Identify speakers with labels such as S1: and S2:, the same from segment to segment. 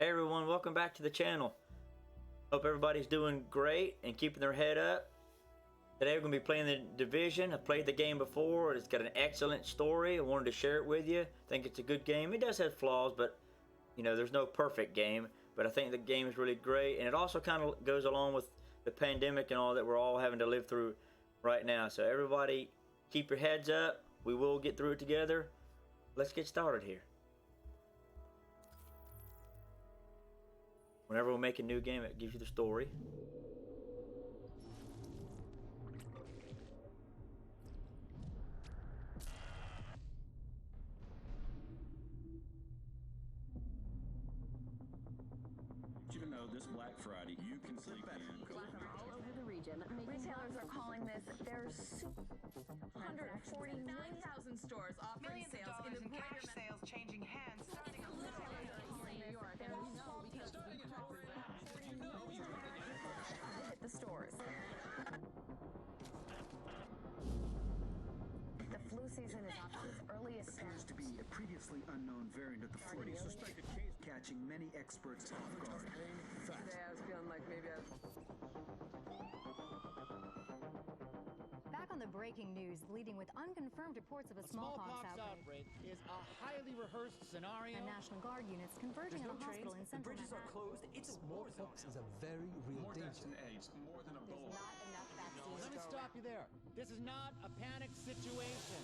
S1: Hey everyone, welcome back to the channel. Hope everybody's doing great and keeping their head up. Today we're going to be playing the Division. I've played the game before. It's got an excellent story. I wanted to share it with you. I think it's a good game. It does have flaws, but you know, there's no perfect game. But I think the game is really great, and it also kind of goes along with the pandemic and all that we're all having to live through right now. So everybody, keep your heads up. We will get through it together. Let's get started here. Whenever we make a new game, it gives you the story.
S2: You to know this Black Friday, you can sleep in.
S3: All over the region.
S4: Retailers are calling this their 149,000 stores offering
S5: Millions
S4: sales
S5: of dollars
S4: in
S5: in
S4: the
S5: cash sales changing hands starting on
S4: New York. And we know because hit the stores. The flu season is off to its earliest
S6: Appears
S4: start.
S6: to be a previously unknown variant of the flu, suspected case catching many experts off guard.
S4: Today I was feeling like maybe I
S3: Back on the breaking news, leading with unconfirmed reports of a smallpox outbreak.
S7: Is a highly rehearsed scenario.
S3: And National Guard units converging on a hospital in central Manhattan.
S8: closed. It's a war zone.
S9: Smallpox is a very real
S2: More deaths
S9: danger.
S2: than AIDS, more than Ebola.
S7: Let me stop you there. This is not a panic situation.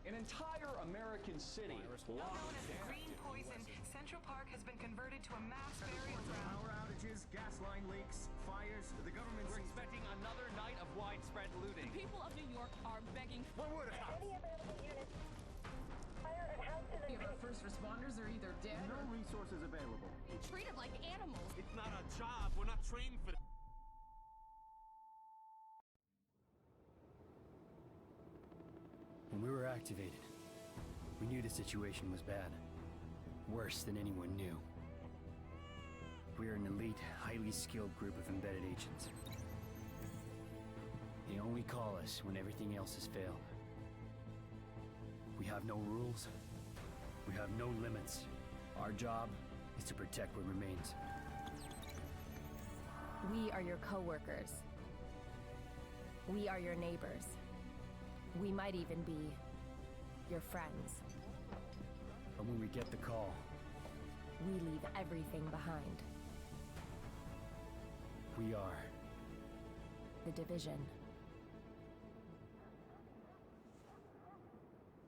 S8: An entire American city locked
S5: known as the
S8: down.
S5: green poison, Central Park has been converted to a mass burial ground.
S10: Power outages, gas line leaks, fires. The government
S11: We're expecting another night of widespread looting.
S4: people of New York are begging
S10: What would have?
S4: our first responders are either dead
S10: No
S4: or
S10: resources available.
S4: being treated like animals.
S11: It's not a job. We're not trained for that.
S9: When we were activated, we knew the situation was bad. Worse than anyone knew. We are an elite, highly skilled group of embedded agents. They only call us when everything else has failed. We have no rules. We have no limits. Our job is to protect what remains.
S3: We are your co-workers. We are your neighbors. We might even be your friends.
S9: But when we get the call,
S3: We leave everything behind.
S9: we are
S3: The Division.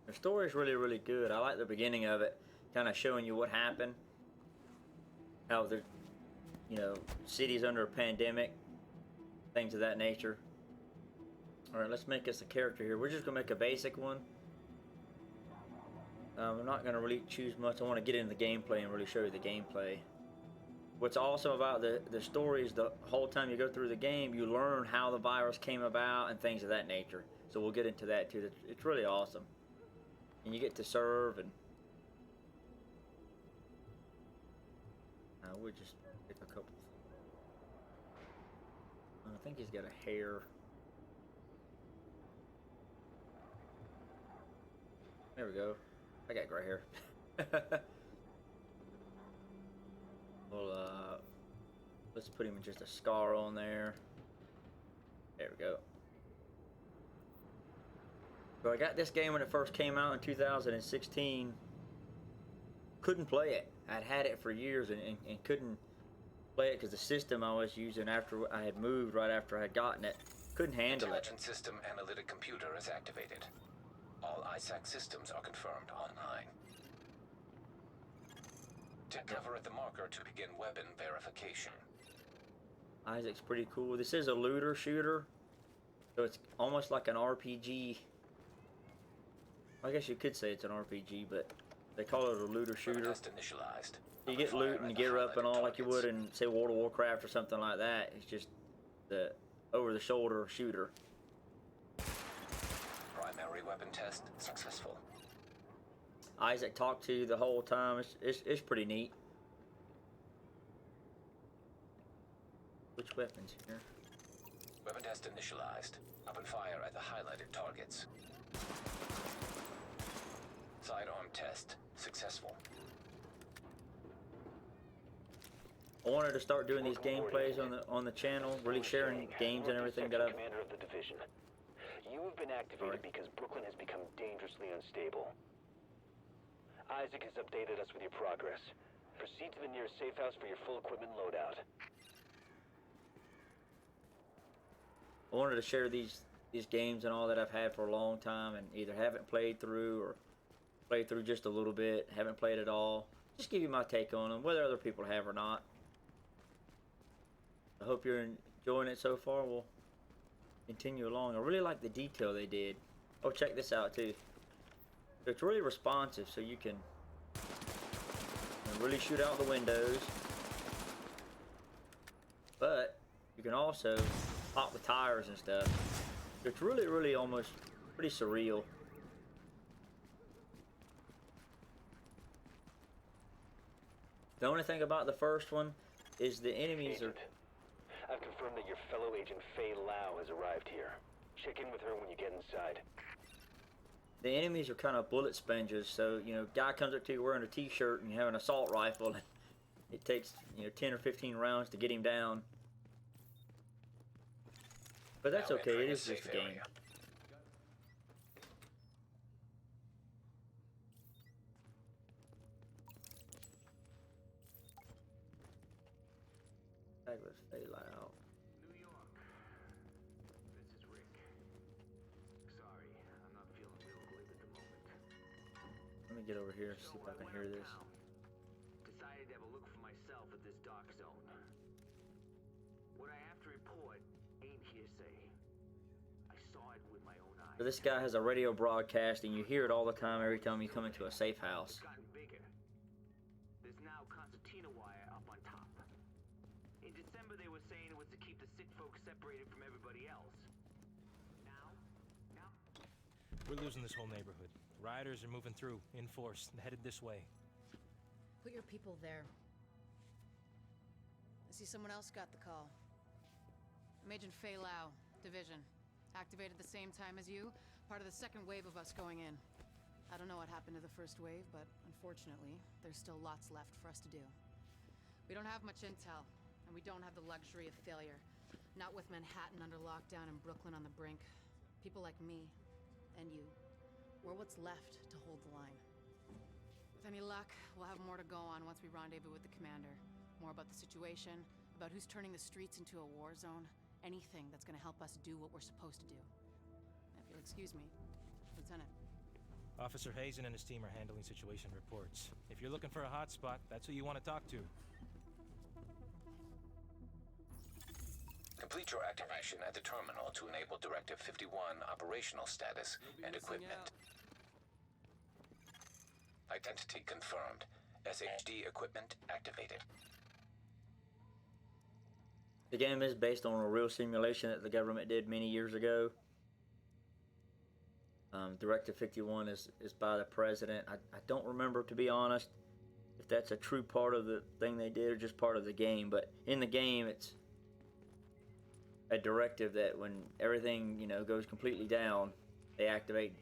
S1: The story is really, really good. I like the beginning of it, kind of showing you what happened, how the, you know, city's under a pandemic, things of that nature. All right, let's make us a character here. We're just gonna make a basic one. I'm not gonna really choose much. I want to get into the gameplay and really show you the gameplay. What's awesome about the story is the whole time you go through the game, you learn how the virus came about and things of that nature. So we'll get into that too. It's really awesome. And you get to serve, and I would just pick a couple. I think he's got a hair. There we go. I got gray hair. Well, let's put him in just a scar on there. There we go. So I got this game when it first came out in 2016. Couldn't play it. I'd had it for years and couldn't play it because the system I was using after I had moved, right after I had gotten it, couldn't handle it.
S12: Intelligent System Analytic Computer is activated. All ISAC systems are confirmed online. Take cover at the marker to begin weapon verification.
S1: Isaac's pretty cool. This is a looter shooter, so it's almost like an RPG. I guess you could say it's an RPG, but they call it a looter shooter.
S12: Test initialized.
S1: You get loot and gear up and all like you would in, say, World of Warcraft or something like that. It's just the over-the-shoulder shooter.
S12: Primary weapon test successful.
S1: Isaac talked to you the whole time. It's pretty neat. Which weapons here?
S12: Weapon test initialized. Open fire at the highlighted targets. Sidearm test successful.
S1: I wanted to start doing these gameplays on the channel, really sharing games and everything that I've.
S13: Commander of the division. You have been activated because Brooklyn has become dangerously unstable. Isaac has updated us with your progress. Proceed to the nearest safe house for your full equipment loadout.
S1: I wanted to share these games and all that I've had for a long time and either haven't played through or played through just a little bit, haven't played at all. Just give you my take on them, whether other people have or not. I hope you're enjoying it so far. We'll continue along. I really like the detail they did. Oh, check this out too. It's really responsive, so you can really shoot out the windows. But you can also pop the tires and stuff. It's really almost pretty surreal. The only thing about the first one is the enemies are...
S13: I've confirmed that your fellow agent Faye Lau has arrived here. Check in with her when you get inside.
S1: The enemies are kind of bullet sponges, so, you know, guy comes up to you wearing a t-shirt and you have an assault rifle, and it takes, 10 or 15 rounds to get him down. But that's okay, it is just a game. Tag was Faye Lau.
S10: New York. This is Rick. Sorry, I'm not feeling real good at the moment.
S1: Let me get over here, see if I can hear this.
S10: Decided to have a look for myself at this dark zone. What I have to report ain't hearsay. I saw it with my own eyes.
S1: So this guy has a radio broadcast, and you hear it all the time every time you come into a safe house.
S10: It's gotten bigger. There's now concertina wire up on top. In December, they were saying it was to keep the sick folks separated from everybody else. Now,
S14: we're losing this whole neighborhood. Rioters are moving through, in force, and headed this way.
S15: Put your people there. I see someone else got the call.
S16: I'm Agent Faye Lau, Division. Activated the same time as you, part of the second wave of us going in. I don't know what happened to the first wave, but unfortunately, there's still lots left for us to do. We don't have much intel, and we don't have the luxury of failure. Not with Manhattan under lockdown and Brooklyn on the brink. People like me, and you, we're what's left to hold the line. With any luck, we'll have more to go on once we rendezvous with the commander. More about the situation, about who's turning the streets into a war zone. Anything that's gonna help us do what we're supposed to do. If you'll excuse me, Lieutenant.
S14: Officer Hazen and his team are handling situation reports. If you're looking for a hotspot, that's who you want to talk to.
S12: Complete your activation at the terminal to enable Directive 51 operational status and equipment. Identity confirmed. SHD equipment activated.
S1: The game is based on a real simulation that the government did many years ago. Directive 51 is by the president. I don't remember, to be honest, if that's a true part of the thing they did or just part of the game. But in the game, it's a directive that when everything, goes completely down, they activate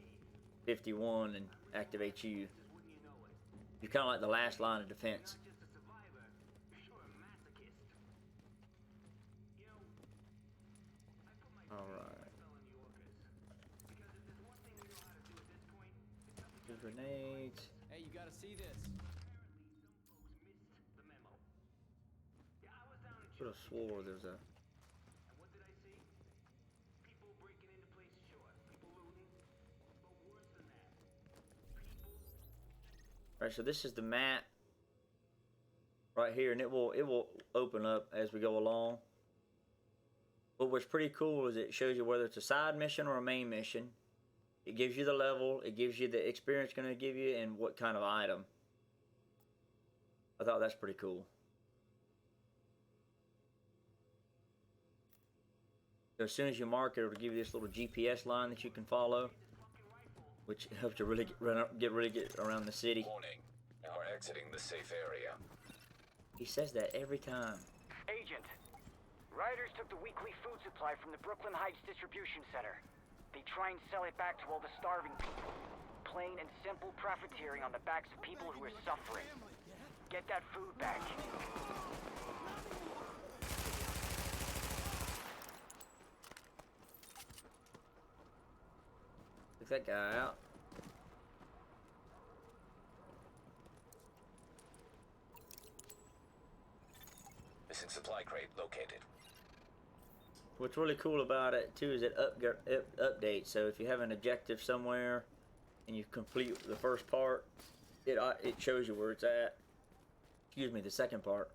S1: 51 and activate you. You're kind of like the last line of defense. Grenades.
S11: Hey, you gotta see this.
S1: Could have swore there's a.
S10: What did I see? People breaking into places, sure. People looting. But worse than that.
S1: Alright, so this is the map right here, and it will open up as we go along. But what's pretty cool is it shows you whether it's a side mission or a main mission. It gives you the level, it gives you the experience it's going to give you, and what kind of item. I thought that's pretty cool. So as soon as you mark it, it'll give you this little GPS line that you can follow, which helps you really get around the city.
S12: Warning, you are exiting the safe area.
S1: He says that every time.
S17: Agent, rioters took the weekly food supply from the Brooklyn Heights distribution center. They try and sell it back to all the starving people. Plain and simple profiteering on the backs of people who are suffering. Get that food back.
S1: Took that guy out.
S12: Missing supply crate located.
S1: What's really cool about it too is it updates. So if you have an objective somewhere and you complete the first part, it shows you where it's at. Excuse me, the second part.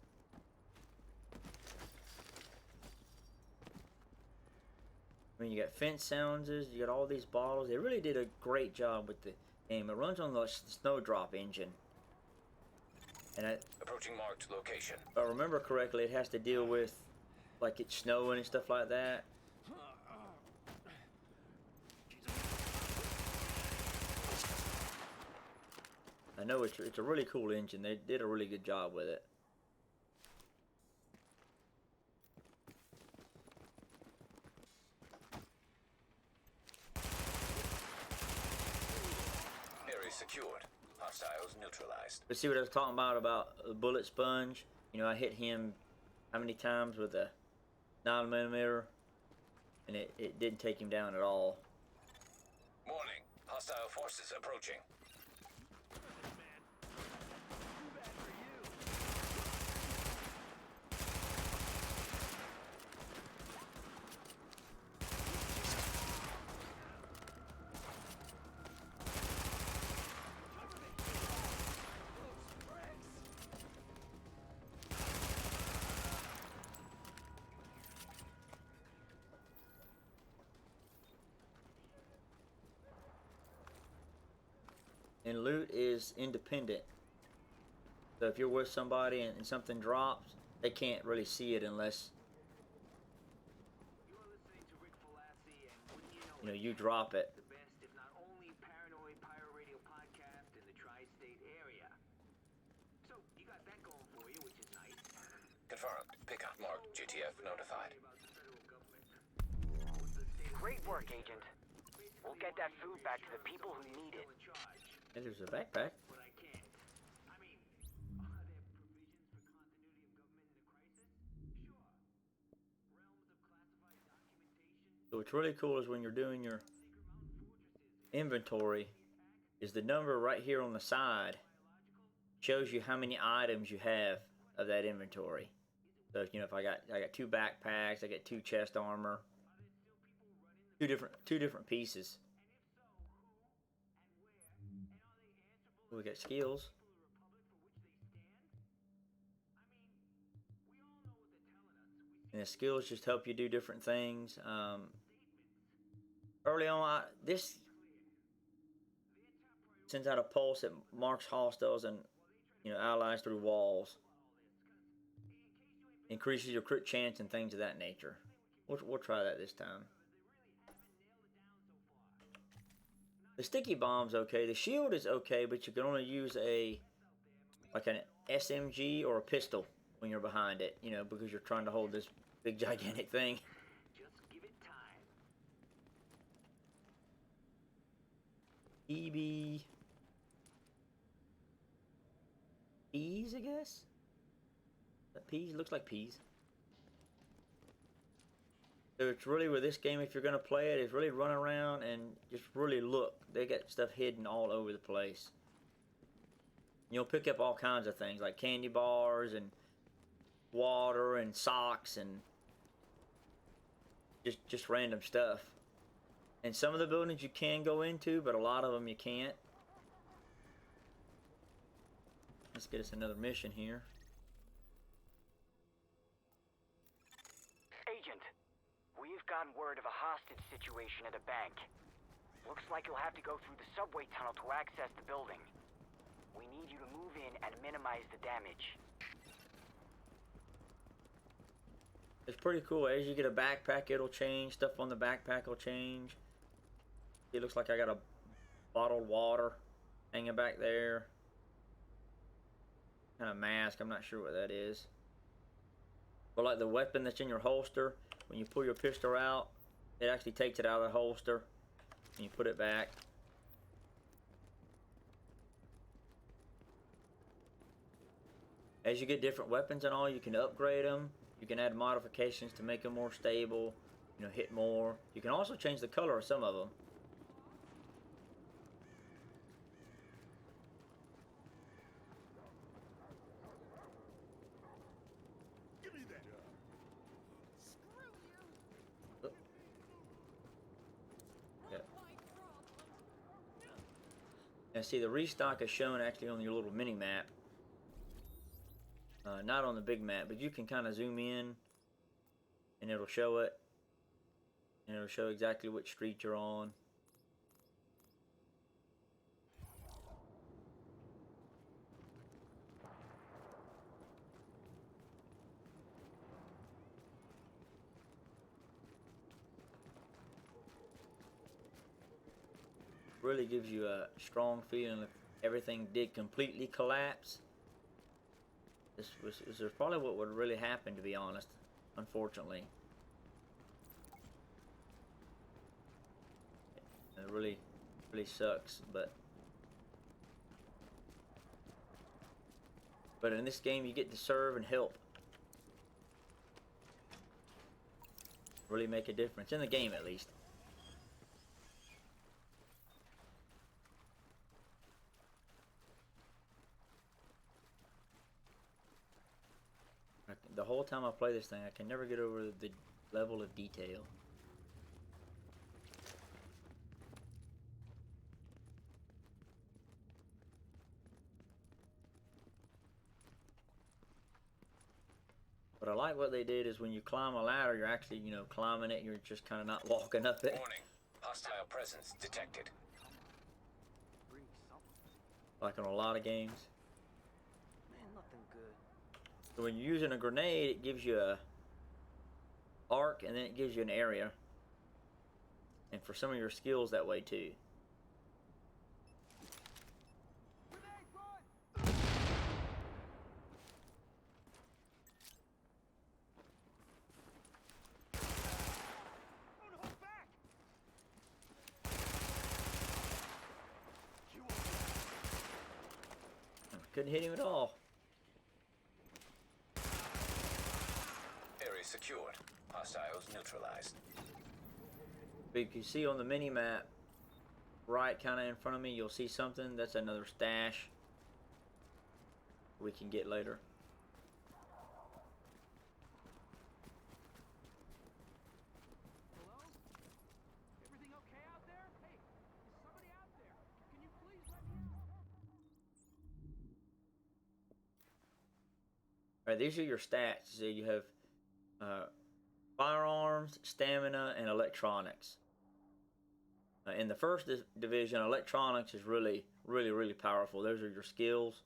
S1: I mean, you got fence sounds, you got all these bottles. They really did a great job with the game. It runs on the Snowdrop engine. And
S12: approaching marked location.
S1: If I remember correctly, it has to deal with like it's snowing and stuff like that. I know it's a really cool engine. They did a really good job with it.
S12: Area secured. Hostiles neutralized.
S1: But see what I was talking about the bullet sponge? You know, I hit him how many times with a 9mm, and it didn't take him down at all.
S12: Warning. Hostile forces approaching.
S1: And loot is independent. So if you're with somebody and something drops, they can't really see it unless you drop it.
S10: The best, if not only, paranoid pirate radio podcast in the tri-state area. So you got that going for you, which is nice.
S12: Confirmed. Pickup marked. GTF notified.
S17: Great work, Agent. We'll get that food back to the people who need it.
S1: Hey, there's a backpack. So what's really cool is when you're doing your inventory, is the number right here on the side shows you how many items you have of that inventory. So if I got 2 backpacks, I got 2 chest armor, two different pieces. We got skills. And the skills just help you do different things. Early on, this sends out a pulse that marks hostiles and allies through walls. Increases your crit chance and things of that nature. We'll try that this time. The sticky bomb's okay. The shield is okay, but you can only use an SMG or a pistol when you're behind it, because you're trying to hold this big gigantic thing.
S10: Just give it time.
S1: EB peas, I guess. Is that peas? Looks like peas. So it's really with this game, if you're gonna play it, is really run around and just really look. They got stuff hidden all over the place. You'll pick up all kinds of things like candy bars and water and socks and just random stuff. And some of the buildings you can go into, but a lot of them you can't. Let's get us another mission here.
S17: Agent, we've gotten word of a hostage situation at a bank. Looks like you'll have to go through the subway tunnel to access the building. We need you to move in and minimize the damage.
S1: It's pretty cool. As you get a backpack, it'll change. Stuff on the backpack will change. It looks like I got a bottled water hanging back there. Kind of mask. I'm not sure what that is. But like the weapon that's in your holster, when you pull your pistol out, it actually takes it out of the holster and you put it back. As you get different weapons and all, you can upgrade them. You can add modifications to make them more stable, hit more. You can also change the color of some of them. Now see, the restock is shown actually on your little mini map. Not on the big map, but you can kind of zoom in and it'll show it. And it'll show exactly which street you're on. Really gives you a strong feeling if everything did completely collapse. This is probably what would really happen, to be honest, unfortunately. It really sucks, but in this game you get to serve and help. Really make a difference in the game, at least. The whole time I play this thing, I can never get over the level of detail. But I like what they did is when you climb a ladder, you're actually, you know, climbing it. You're just kind of not walking up it.
S12: Warning. Hostile presence detected.
S1: Like in a lot of games.
S17: Man, nothing good.
S1: So when you're using a grenade, it gives you a arc, and then it gives you an area. And for some of your skills that way too. Couldn't hit him at all.
S12: Area secured. Hostiles neutralized.
S1: But you can see on the mini map, right kind of in front of me, you'll see something. That's another stash we can get later.
S7: Hello? Everything okay out there? Hey, is somebody out there? Can you please let me out?
S1: Alright, these are your stats. So you have firearms, stamina, and electronics. In the first division, electronics is really powerful. Those are your skills.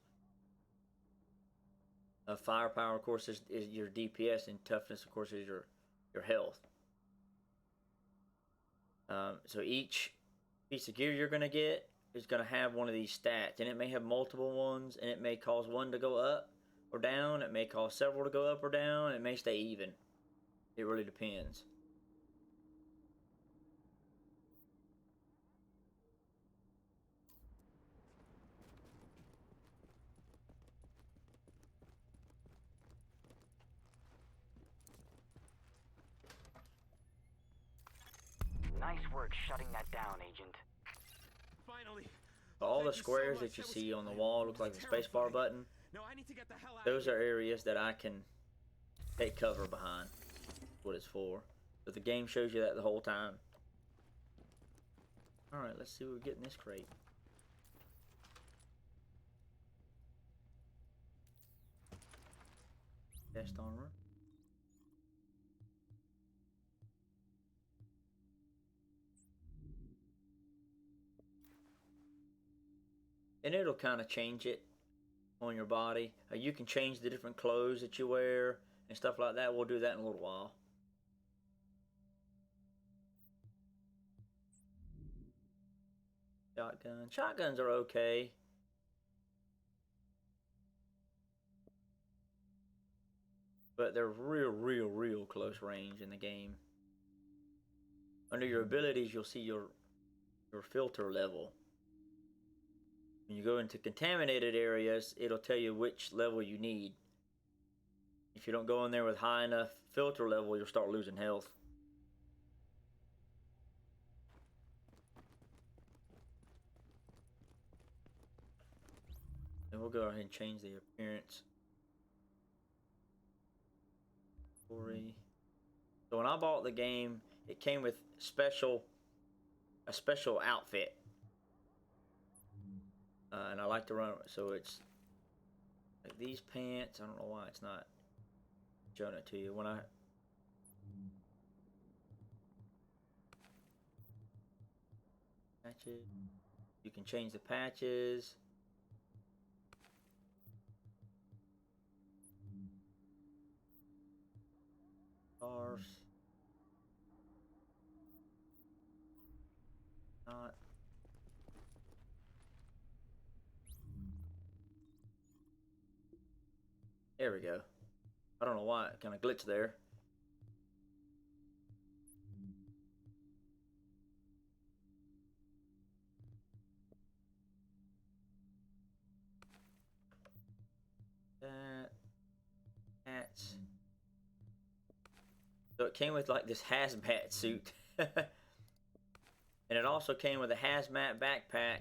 S1: Firepower, of course, is your DPS, and toughness, of course, is your health. So each piece of gear you're going to get is going to have one of these stats, and it may have multiple ones, and it may cause one to go up or down. It may cause several to go up or down. It may stay even. It really depends.
S17: Nice work shutting that down, Agent.
S11: Finally.
S1: All the squares that you see on the wall look like the spacebar button.
S11: No, I need to get the hell out.
S1: Those are areas that I can take cover behind. That's what it's for. But the game shows you that the whole time. Alright, let's see what we get in this crate. Chest armor. And it'll kind of change it on your body. You can change the different clothes that you wear and stuff like that. We'll do that in a little while. Shotgun. Shotguns are okay. But they're real close range in the game. Under your abilities, you'll see your filter level. When you go into contaminated areas, it'll tell you which level you need. If you don't go in there with high enough filter level, you'll start losing health. And we'll go ahead and change the appearance. So when I bought the game, it came with a special outfit. And I like to run, so it's like these pants. I don't know why it's not showing it to you. When I patches, you can change the patches. Scarves. Not. There we go. I don't know why it kind of glitched there. That. Hats. So it came with like this hazmat suit. And it also came with a hazmat backpack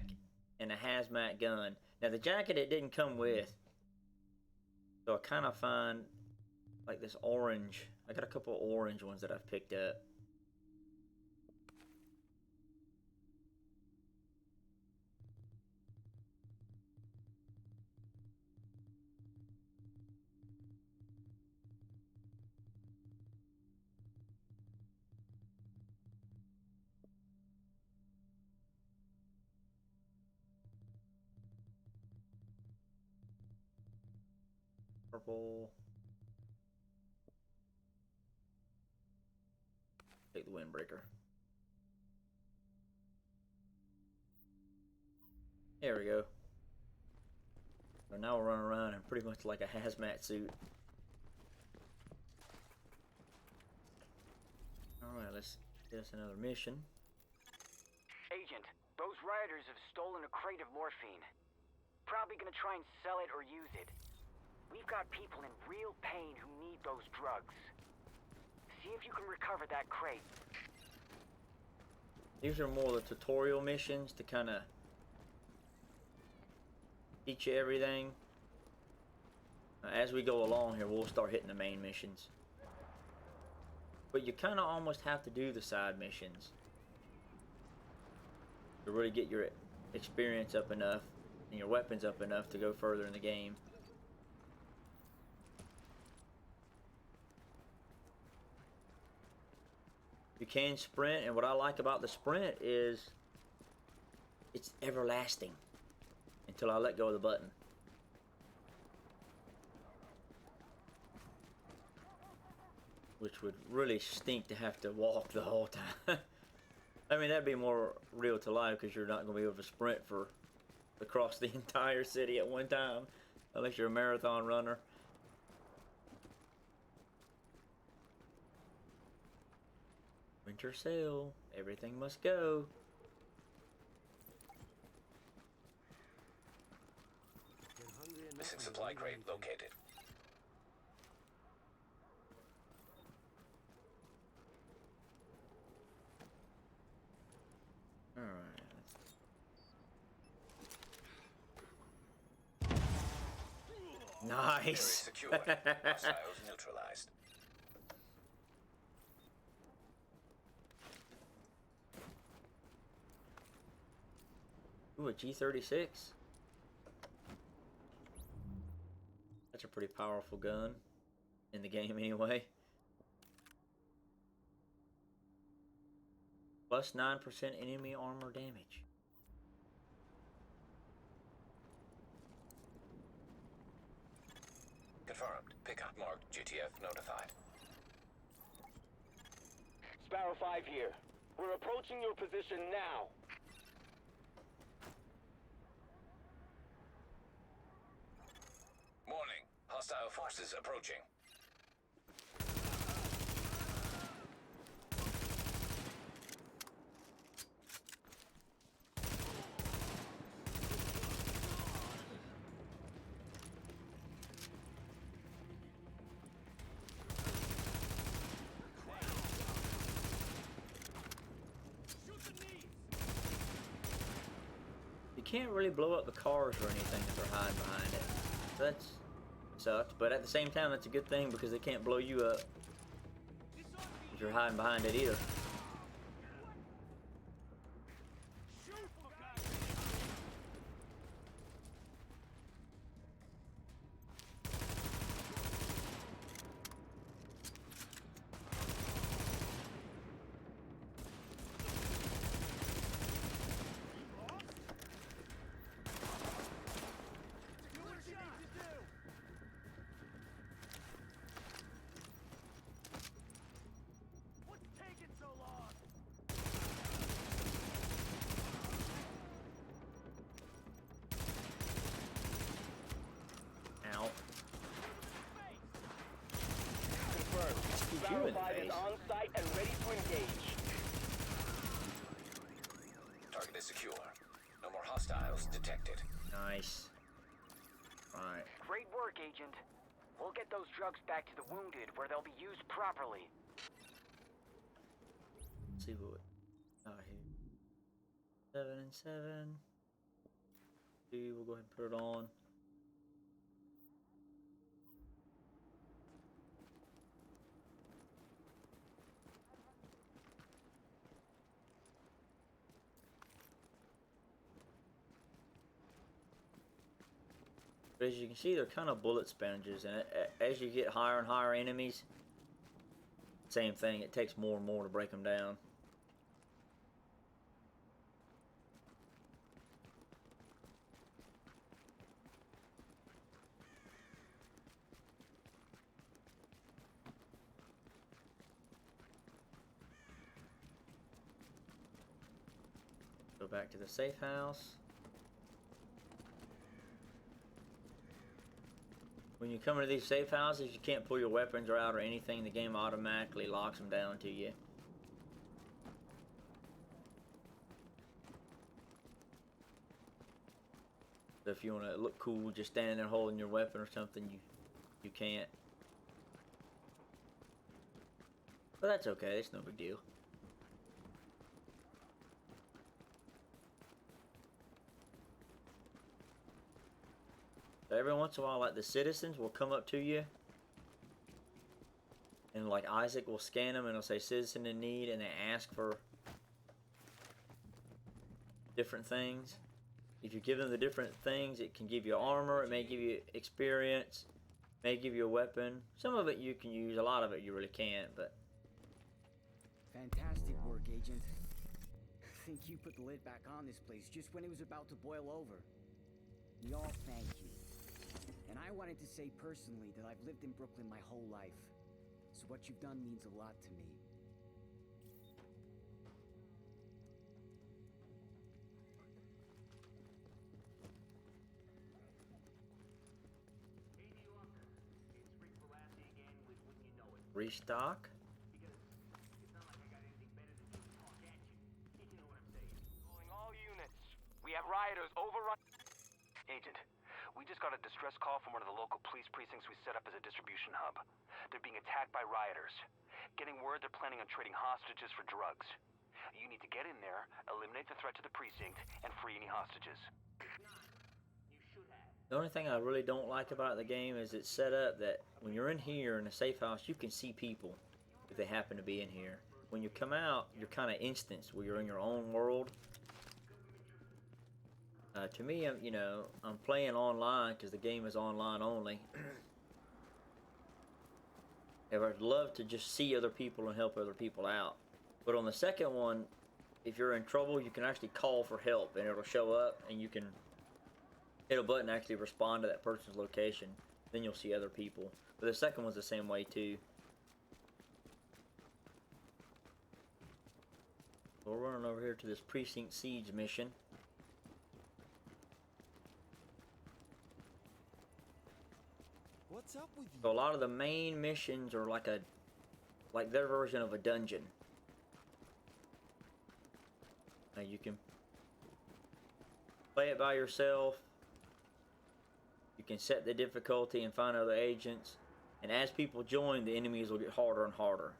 S1: and a hazmat gun. Now the jacket it didn't come with. So I kind of find like this orange. I got a couple of orange ones that I've picked up. Purple. Take the windbreaker. There we go. So now we're running around in pretty much like a hazmat suit. Alright, let's get us another mission.
S17: Agent, those rioters have stolen a crate of morphine. Probably gonna try and sell it or use it. We've got people in real pain who need those drugs. See if you can recover that crate.
S1: These are more the tutorial missions to kind of teach you everything. As we go along here, we'll start hitting the main missions. But you kind of almost have to do the side missions to really get your experience up enough and your weapons up enough to go further in the game. You can sprint, and what I like about the sprint is it's everlasting until I let go of the button. Which would really stink to have to walk the whole time. I mean, that'd be more real to life because you're not going to be able to sprint for across the entire city at one time unless you're a marathon runner. Winter sale. Everything must go.
S12: Missing supply crate located.
S1: Nice.
S12: Very secure. Hostiles neutralized.
S1: Ooh, a G36. That's a pretty powerful gun in the game anyway. Plus 9% enemy armor damage.
S12: Confirmed. Pickup marked. GTF notified.
S13: Sparrow 5 here. We're approaching your position now.
S12: Warning. Hostile forces approaching.
S1: You can't really blow up the cars or anything if they're hiding behind it. That sucks, but at the same time, that's a good thing because they can't blow you up if you're hiding behind it either. few in the
S13: Battle 5
S1: face.
S13: is on site and ready to engage.
S12: Target is secure. No more hostiles detected.
S1: Nice. Alright.
S17: Great work, Agent. We'll get those drugs back to the wounded where they'll be used properly.
S1: Let's see what out here. 7 and 7. We'll go ahead and put it on. But as you can see, they're kind of bullet sponges, and as you get higher and higher enemies, same thing, it takes more and more to break them down. Go back to the safe house. When you come into these safe houses, you can't pull your weapons out or anything. The game automatically locks them down to you. So if you want to look cool just standing there holding your weapon or something, you can't. But that's okay, it's no big deal. Every once in a while, like, the citizens will come up to you, and like Isaac will scan them and it'll say citizen in need, and they ask for different things. If you give them the different things, it can give you armor, it may give you experience, may give you a weapon. Some of it you can use, a lot of it you really can't, but...
S18: Fantastic work, Agent. I think you put the lid back on this place just when it was about to boil over. We all thank you. And I wanted to say personally that I've lived in Brooklyn my whole life. So what you've done means a lot to me.
S1: Restock?
S17: Calling all units. We have rioters overrun. Agent, we just got a distress call from one of the local police precincts we set up as a distribution hub. They're being attacked by rioters. Getting word they're planning on trading hostages for drugs. You need to get in there, eliminate the threat to the precinct, and free any hostages.
S1: The only thing I really don't like about the game is it's set up that when you're in here in a safe house, you can see people if they happen to be in here. When you come out, you're kind of instanced where you're in your own world. To me, I'm playing online because the game is online only. I'd love to just see other people and help other people out. But on the second one, if you're in trouble, you can actually call for help and it'll show up and you can hit a button and actually respond to that person's location. Then you'll see other people. But the second one's the same way too. We're running over here to this precinct siege mission.
S11: What's up with you?
S1: So a lot of the main missions are like their version of a dungeon. Now you can play it by yourself. You can set the difficulty and find other agents. And as people join, the enemies will get harder and harder.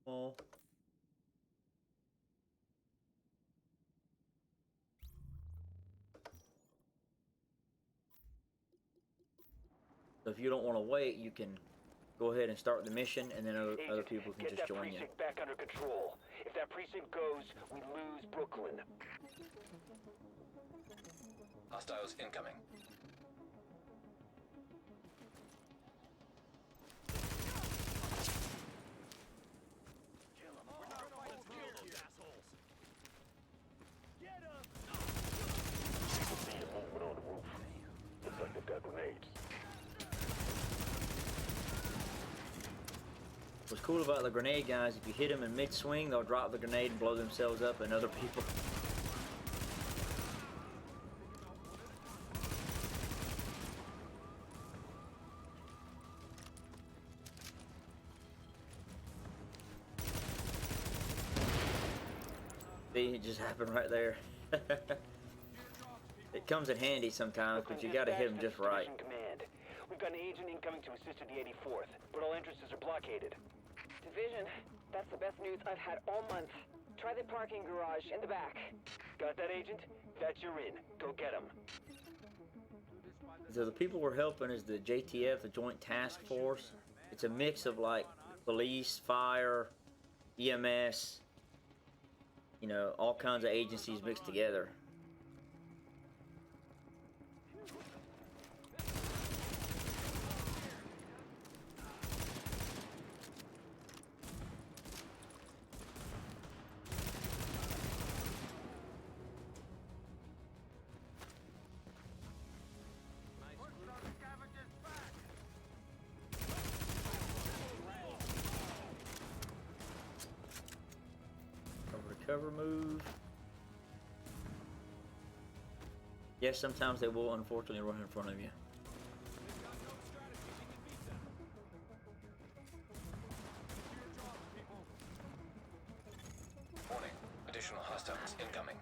S1: Well, so if you don't want to wait, you can go ahead and start the mission, and then other people can just join you.
S13: Get that precinct back under control. If that precinct goes, we lose Brooklyn.
S12: Hostiles incoming.
S13: Looks like they've got grenades.
S1: What's cool about the grenade guys, if you hit them in mid-swing, they'll drop the grenade and blow themselves up and other people. See, it just happened right there. It comes in handy sometimes, but you gotta hit them just right.
S13: Command. We've got an agent incoming to assist at the 84th, but all entrances are blockaded.
S19: Division, that's the best news I've had all month. Try the parking garage in the back.
S13: Got that, Agent? That's your in. Go get him.
S1: So the people we're helping is the JTF, the Joint Task Force. It's a mix of like police, fire, EMS, you know, all kinds of agencies mixed together. Cover move. Yes, sometimes they will unfortunately run in front of you.
S12: Warning. Additional hostiles incoming.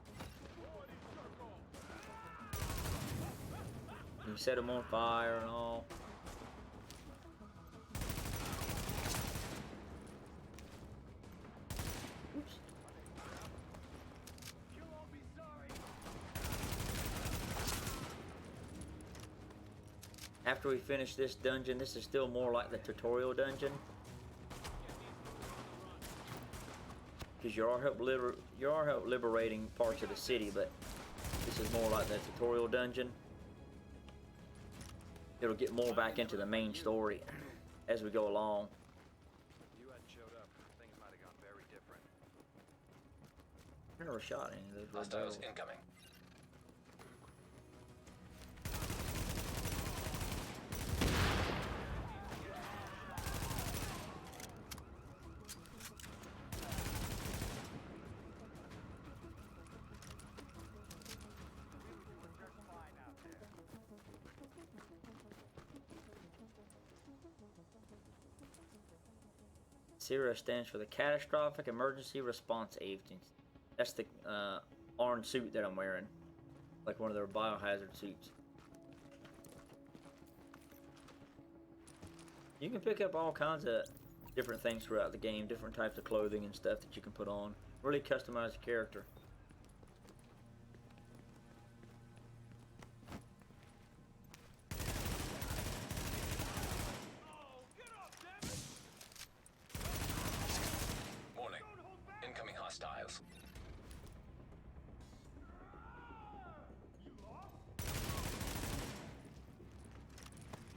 S1: You set them on fire and all. Oops. After we finish this dungeon, this is still more like the tutorial dungeon. Because you are help liberating parts of the city, but this is more like the tutorial dungeon. It'll get more back into the main story as we go along.
S20: If you hadn't showed up, things might have gone very different.
S1: I never shot any of those red
S12: Hostiles
S1: barrels.
S12: incoming.
S1: CERA stands for the Catastrophic Emergency Response Agency. That's the orange suit that I'm wearing. Like one of their biohazard suits. You can pick up all kinds of different things throughout the game. Different types of clothing and stuff that you can put on. Really customize the character.
S12: Incoming hostiles.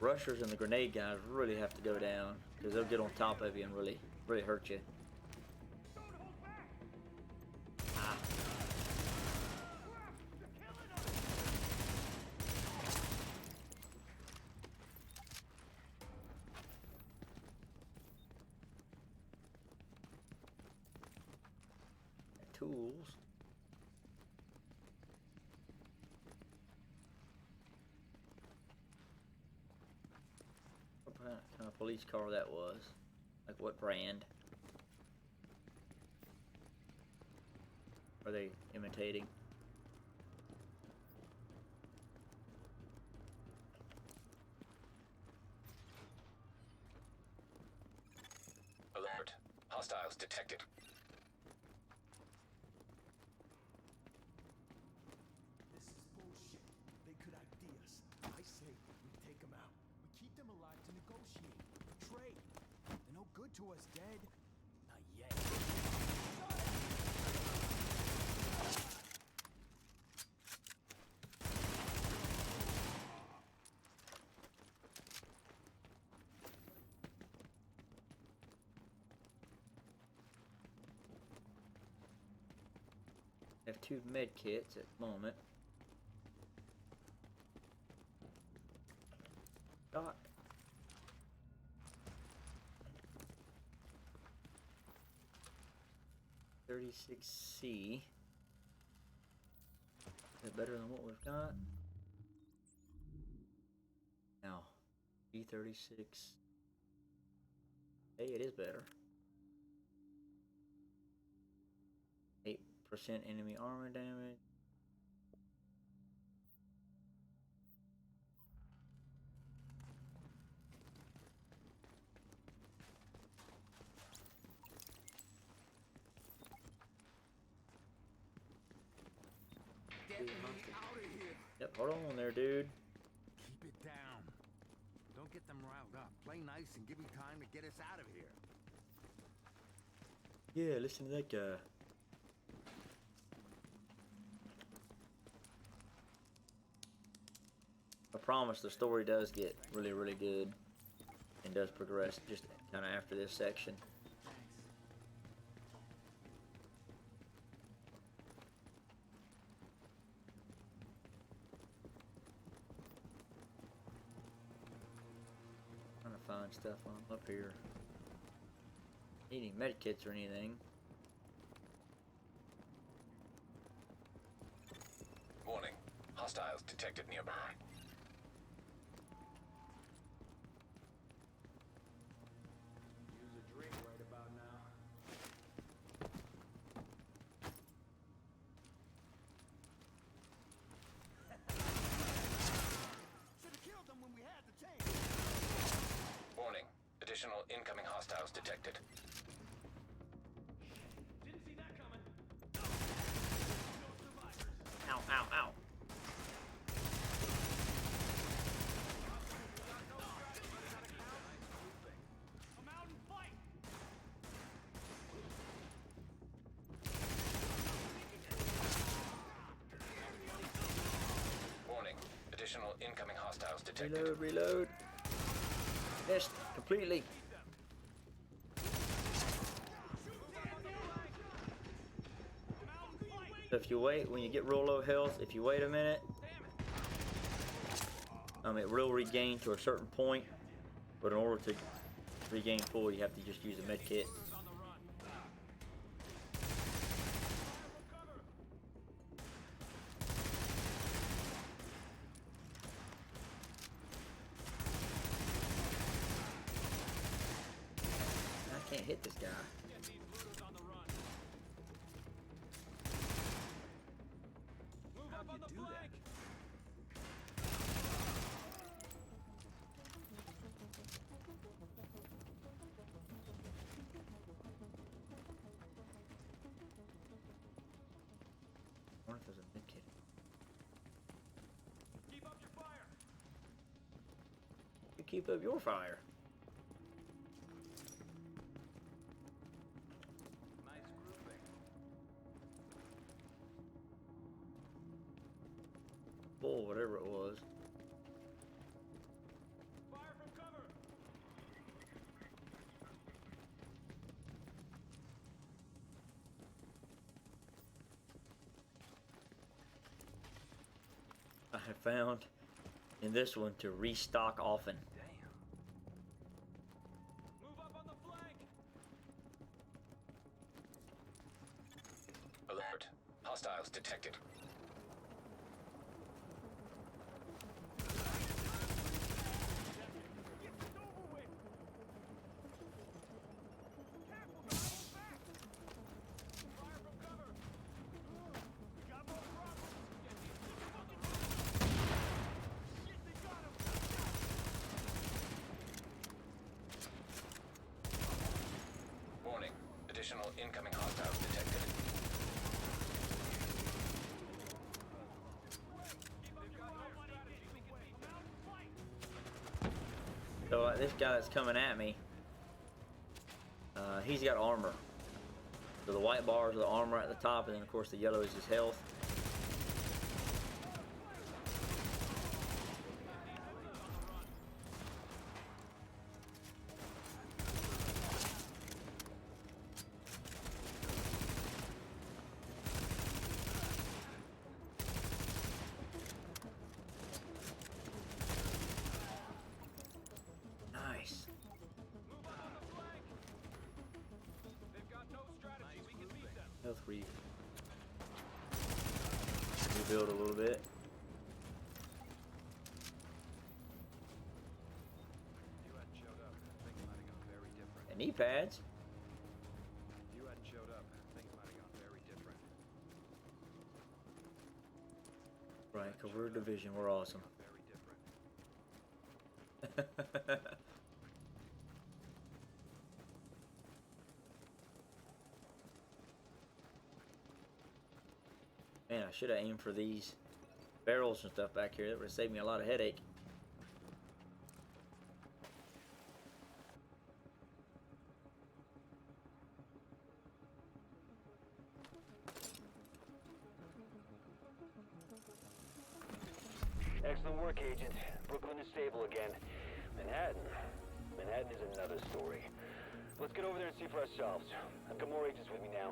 S1: Rushers and the grenade guys really have to go down because they'll get on top of you and really hurt you. Ah. Tools. What kind of police car that was? Like what brand? Are they imitating?
S12: Alert. Hostiles detected.
S7: This is bullshit. They could ID us. I say we take them out. We keep them alive to negotiate. Trade. They're no good to us dead. Not yet.
S1: I have 2 med kits at the moment. Shot. 36C. Is that better than what we've got? Now, G36. Hey, it is better. 8% enemy armor damage. Yep, hold on there, dude.
S7: Keep it down. Don't get them riled up. Play nice and give me time to get us out of here.
S1: Yeah, listen to that guy. I promise the story does get really, really good and does progress just kind of after this section. Trying to find stuff while I'm up here. Need any medkits or anything?
S12: Warning. Hostiles detected nearby.
S7: Use a drink right about now. Should have killed them when we had the chance.
S12: Warning. Additional incoming hostiles detected.
S11: Didn't see that coming.
S1: Ow, ow, ow.
S11: I'm out and fight.
S12: Warning. Additional incoming hostiles detected.
S1: Reload, reload. Missed completely. So if you wait, when you get real low health, if you wait a minute, it will regain to a certain point, but in order to regain full, you have to just use a med kit. I can't hit this guy.
S11: How'd you do that?
S1: I wonder if there's a med kit.
S11: Keep up your fire.
S1: You keep up your fire.
S7: Nice grouping.
S1: Bull, whatever it was.
S11: Fire from cover.
S1: I have found in this one to restock often.
S11: Move up on the flank.
S12: Alert. Hostiles detected. Warning. Additional incoming hostiles detected.
S1: So this guy that's coming at me, he's got armor. So the white bars are the armor at the top, and then of course the yellow is his health. Nice.
S11: Move up on the flank. They've got no strategy. We can beat them.
S1: Health reef. Rebuild a little bit.
S20: If you hadn't showed up, things might have gone very different.
S1: And knee pads.
S20: If you hadn't showed up, things might have gone very different.
S1: Right, because we're a division. We're awesome.
S20: Very different.
S1: Man, I should have aimed for these barrels and stuff back here. That would have saved me a lot of headache.
S13: Excellent work, Agent. Brooklyn is stable again. Manhattan is another story. Let's get over there and see for ourselves. I've got more agents with me now.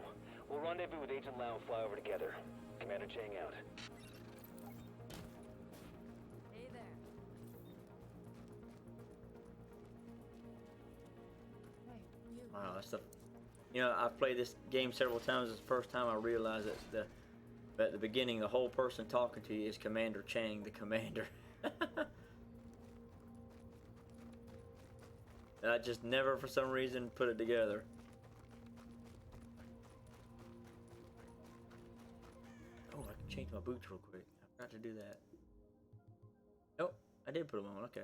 S13: We'll rendezvous with Agent Lau and fly over together. Commander Chang out.
S3: Hey there. Hey, you.
S1: Wow, that's the. You know, I've played this game several times. It's the first time I realized that at the beginning, the whole person talking to you is Commander Chang, the commander. And I just never, for some reason, put it together. Oh, I can change my boots real quick. I forgot to do that. Nope, I did put them on. Okay.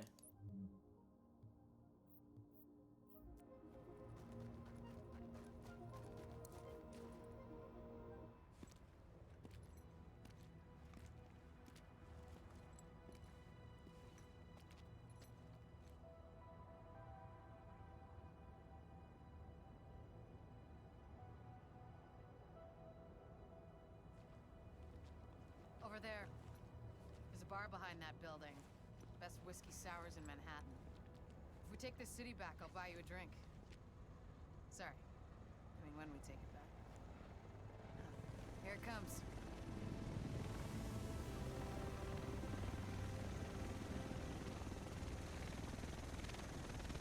S16: Over there. There's a bar behind that building. Best whiskey sours in Manhattan. If we take this city back, I'll buy you a drink. Sorry. I mean, when we take it back. Here it comes.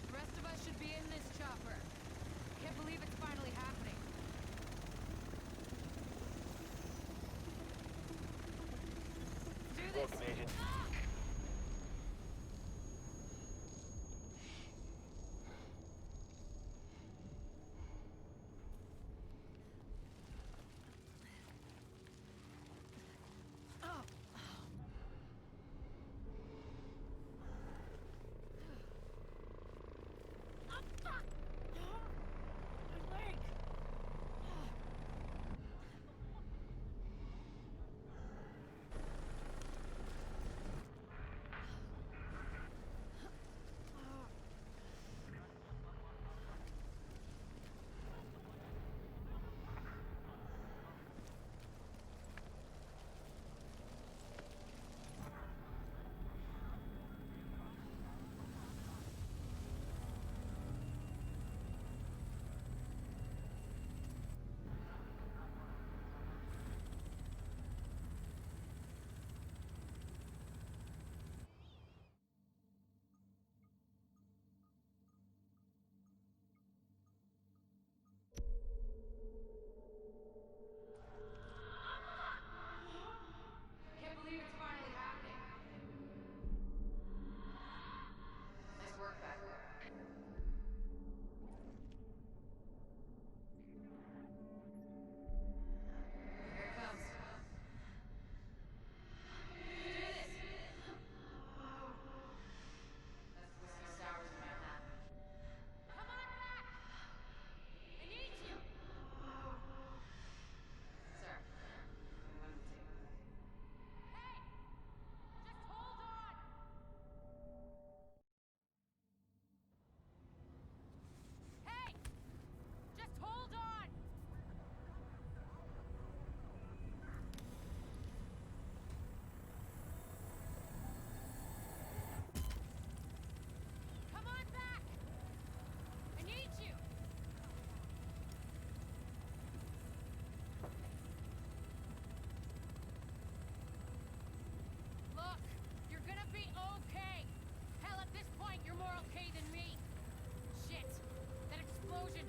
S16: The rest of us should be in this chopper. Can't believe it's finally happening.
S13: Welcome, Agent.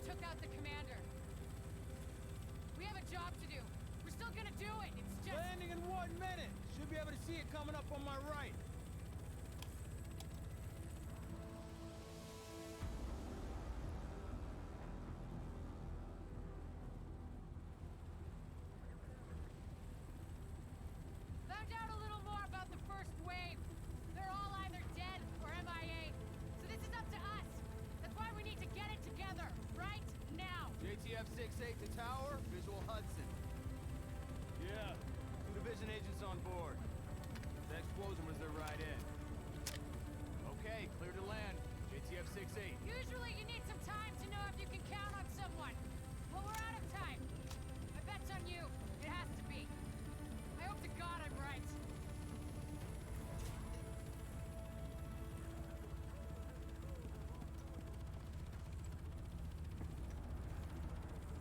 S16: Took out the commander. We have a job gonna do it. It's just...
S7: Landing in 1 minute. Should be able to see it coming up on my right.
S16: Found out a little more about the first wave. They're all either dead or MIA. So this is up to us. That's why we need to get it together, right now.
S7: JTF 6-8 to tower, visual Hudson. Yeah, 2 division agents on board. The explosion was their ride in. Okay, clear to land. JTF 6-8.
S16: Usually you need some time to know if you can count on someone. Well, we're out of time. My bet's on you. It has to be. I hope to God I'm right.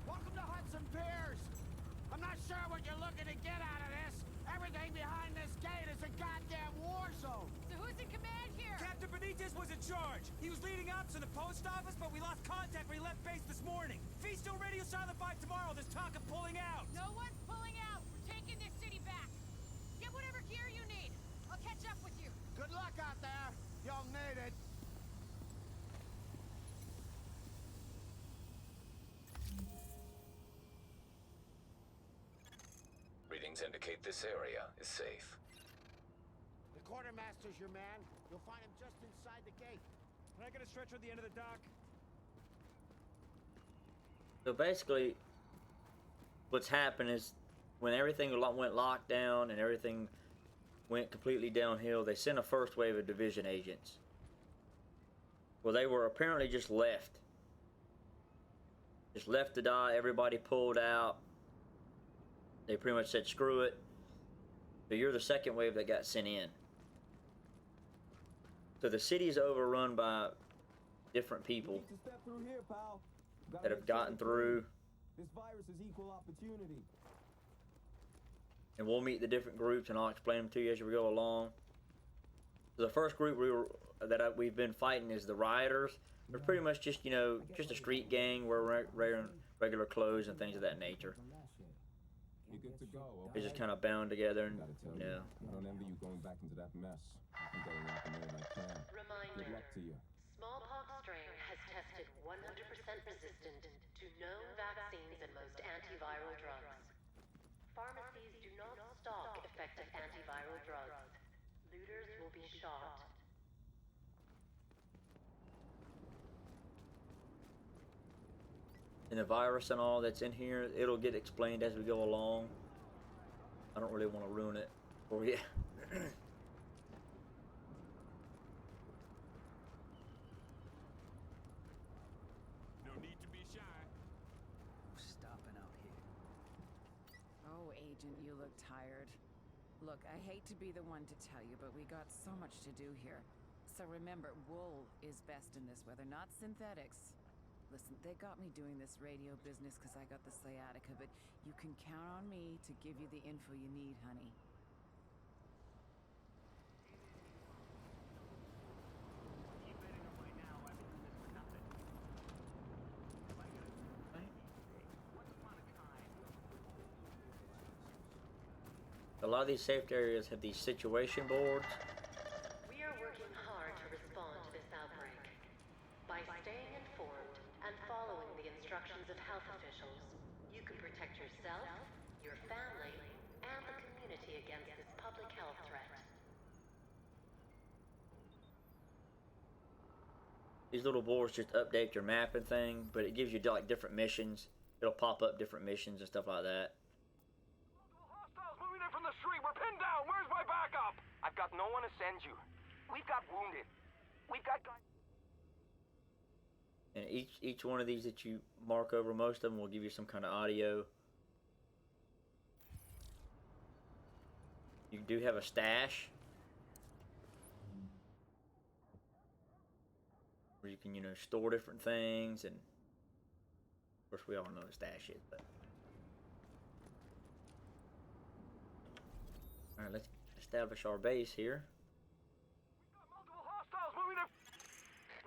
S7: Welcome to Hudson Piers. I'm not sure what you're looking to get out of this. Everything behind this gate is a goddamn war zone.
S16: So who's in command here?
S11: Captain Benitez was in charge. He was leading ops in the post office, but we lost contact when he left base this morning. If he's still radio silent by tomorrow, there's talk of pulling out.
S16: No one's pulling out. We're taking this city back. Get whatever gear you need. I'll catch up with you.
S7: Good luck out there. You'll need it.
S12: Readings indicate this area is safe.
S7: The quartermaster's your man. You'll find him just inside the gate.
S11: Can I get a stretcher at the end of the dock?
S1: So basically, what's happened is when everything went locked down and everything went completely downhill, they sent a first wave of division agents. Well, they were apparently just left. Just left to die. Everybody pulled out. They pretty much said, screw it. So you're the second wave that got sent in. So the city's overrun by different people that have gotten through.
S7: This virus is equal opportunity.
S1: And we'll meet the different groups and I'll explain them to you as we go along. So the first group we've been fighting is the rioters. They're pretty much just, you know, just a street gang wearing regular clothes and things of that nature.
S21: You're good to go.
S1: They're just kind of bound together and, you know.
S21: I don't envy you going back into that mess. I'm getting out the minute I can.
S22: Reminder.
S21: Good luck to you.
S22: Smallpox strain has tested 100% resistant to known vaccines and most antiviral drugs. Pharmacies do not stock effective antiviral drugs. Looters will be shot.
S1: And the virus and all that's in here, it'll get explained as we go along. I don't really want to ruin it for you.
S7: No need to be shy.
S18: Stopping out here.
S23: Oh, Agent, you look tired. Look, I hate to be the one to tell you, but we got so much to do here. So remember, wool is best in this weather, not synthetics. Listen, they got me doing this radio business because I got the sciatica, but you can count on me to give you the info you need, honey.
S1: A lot of these safety areas have these situation boards.
S22: We are working hard to respond to this outbreak. By staying informed and following the instructions of health officials, you can protect yourself, your family, and the community against this public health threat.
S1: These little boards just update your map and thing, but it gives you like different missions. It'll pop up different missions and stuff like that.
S17: Hostiles moving in from the street. We're pinned down. Where's my backup? I've got no one to send you. We've got wounded. We've got guys.
S1: And each one of these that you mark over, most of them will give you some kind of audio. You do have a stash where you can, you know, store different things, and of course we all know what a stash is, but alright, let's establish our base here.
S17: Hostiles moving in.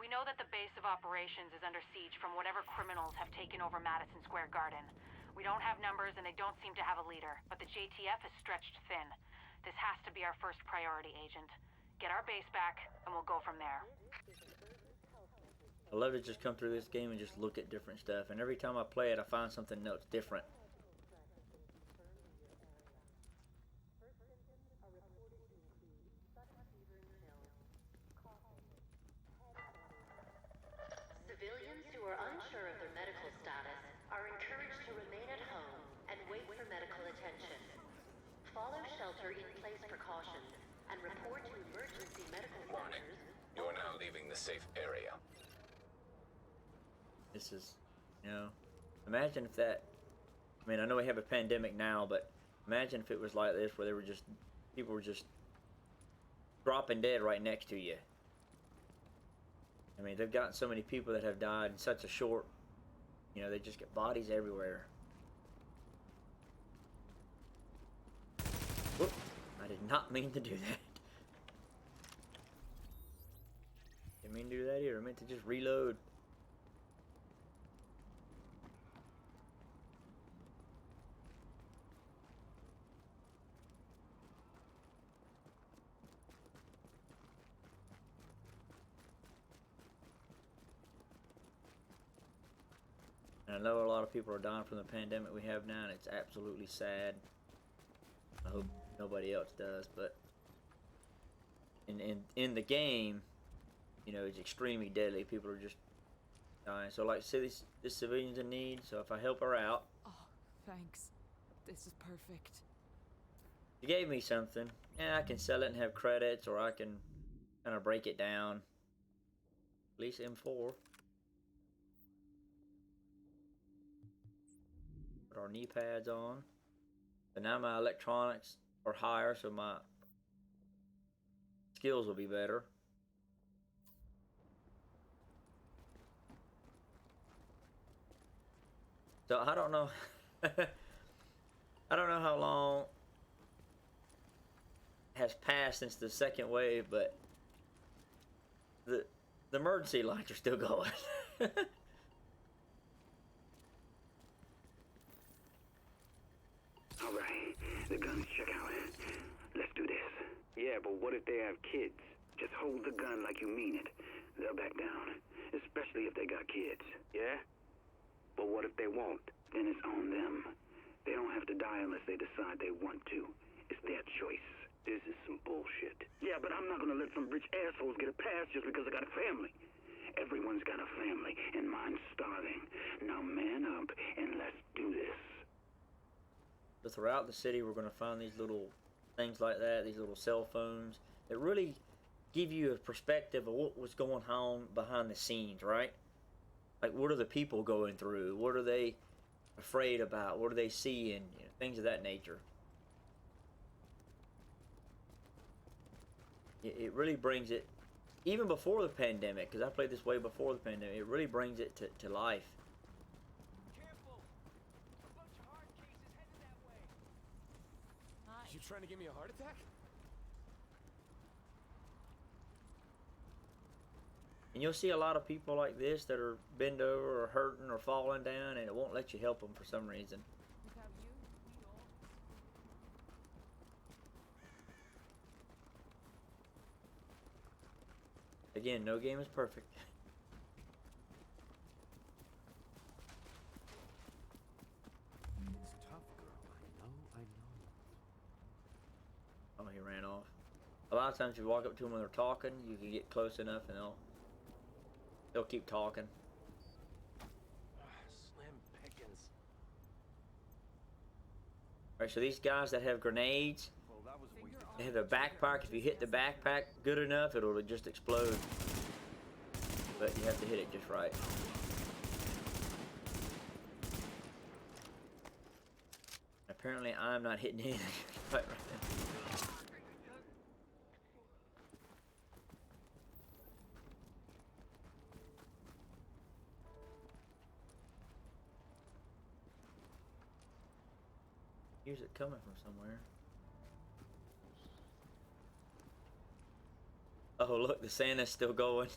S22: We know that the base of operations is under siege from whatever criminals have taken over Madison Square Garden.
S2: We don't have numbers and they don't seem to have a leader, but the JTF is stretched thin. This has to be our first priority, Agent. Get our base back, and we'll go from there.
S1: I love to just come through this game and just look at different stuff, and every time I play it, I find something else different.
S22: Civilians who are unsure of their medical status are encouraged to remain at home and wait for medical attention. Follow shelter-in-place precautions and report to emergency medical
S12: Warning.
S22: centers.
S12: You are now leaving the safe area.
S1: This is, you know, imagine if that, I mean, I know we have a pandemic now, but imagine if it was like this, where they were just, people were just dropping dead right next to you. I mean, they've gotten so many people that have died in such a short, you know, they just get bodies everywhere. Whoop, I did not mean to do that. Didn't mean to do that either. I meant to just reload. And I know a lot of people are dying from the pandemic we have now, and it's absolutely sad. I hope nobody else does, but in the game, you know, it's extremely deadly. People are just dying. So, like, say this civilian's in need, so if I help her out...
S23: Oh, thanks. This is perfect.
S1: She gave me something. Yeah, I can sell it and have credits, or I can kind of break it down. At least M4. Put our knee pads on. But now my electronics are higher, so my skills will be better. So I don't know. I don't know how long has passed since the second wave, but the emergency lights are still going.
S6: Alright, the guns check out. Let's do this. Yeah, but what if they have kids? Just hold the gun like you mean it. They'll back down. Especially if they got kids. Yeah? But what if they won't? Then it's on them. They don't have to die unless they decide they want to. It's their choice. This is some bullshit. Yeah, but I'm not gonna let some rich assholes get a pass just because I got a family. Everyone's got a family, and mine's starving. Now man up and let's do this.
S1: So throughout the city, we're going to find these little things like that, these little cell phones that really give you a perspective of what was going on behind the scenes, right? Like, what are the people going through? What are they afraid about? What are they seeing? You know, things of that nature. It really brings it, even before the pandemic, because I played this way before the pandemic, it really brings it to life.
S11: You trying to give me a heart attack?
S1: And you'll see a lot of people like this that are bent over or hurting or falling down, and it won't let you help them for some reason. Again, no game is perfect.
S11: It's tough, girl. I know.
S1: Oh, he ran off. A lot of times, if you walk up to them when they're talking, you can get close enough, and they'll keep talking.
S11: Slim pickings.
S1: All right, so these guys that have grenades, they have a backpack. If you hit the backpack good enough, it'll just explode. But you have to hit it just right. Apparently, I'm not hitting anything right now. Here's it coming from somewhere. Oh, look, the Santa's still going.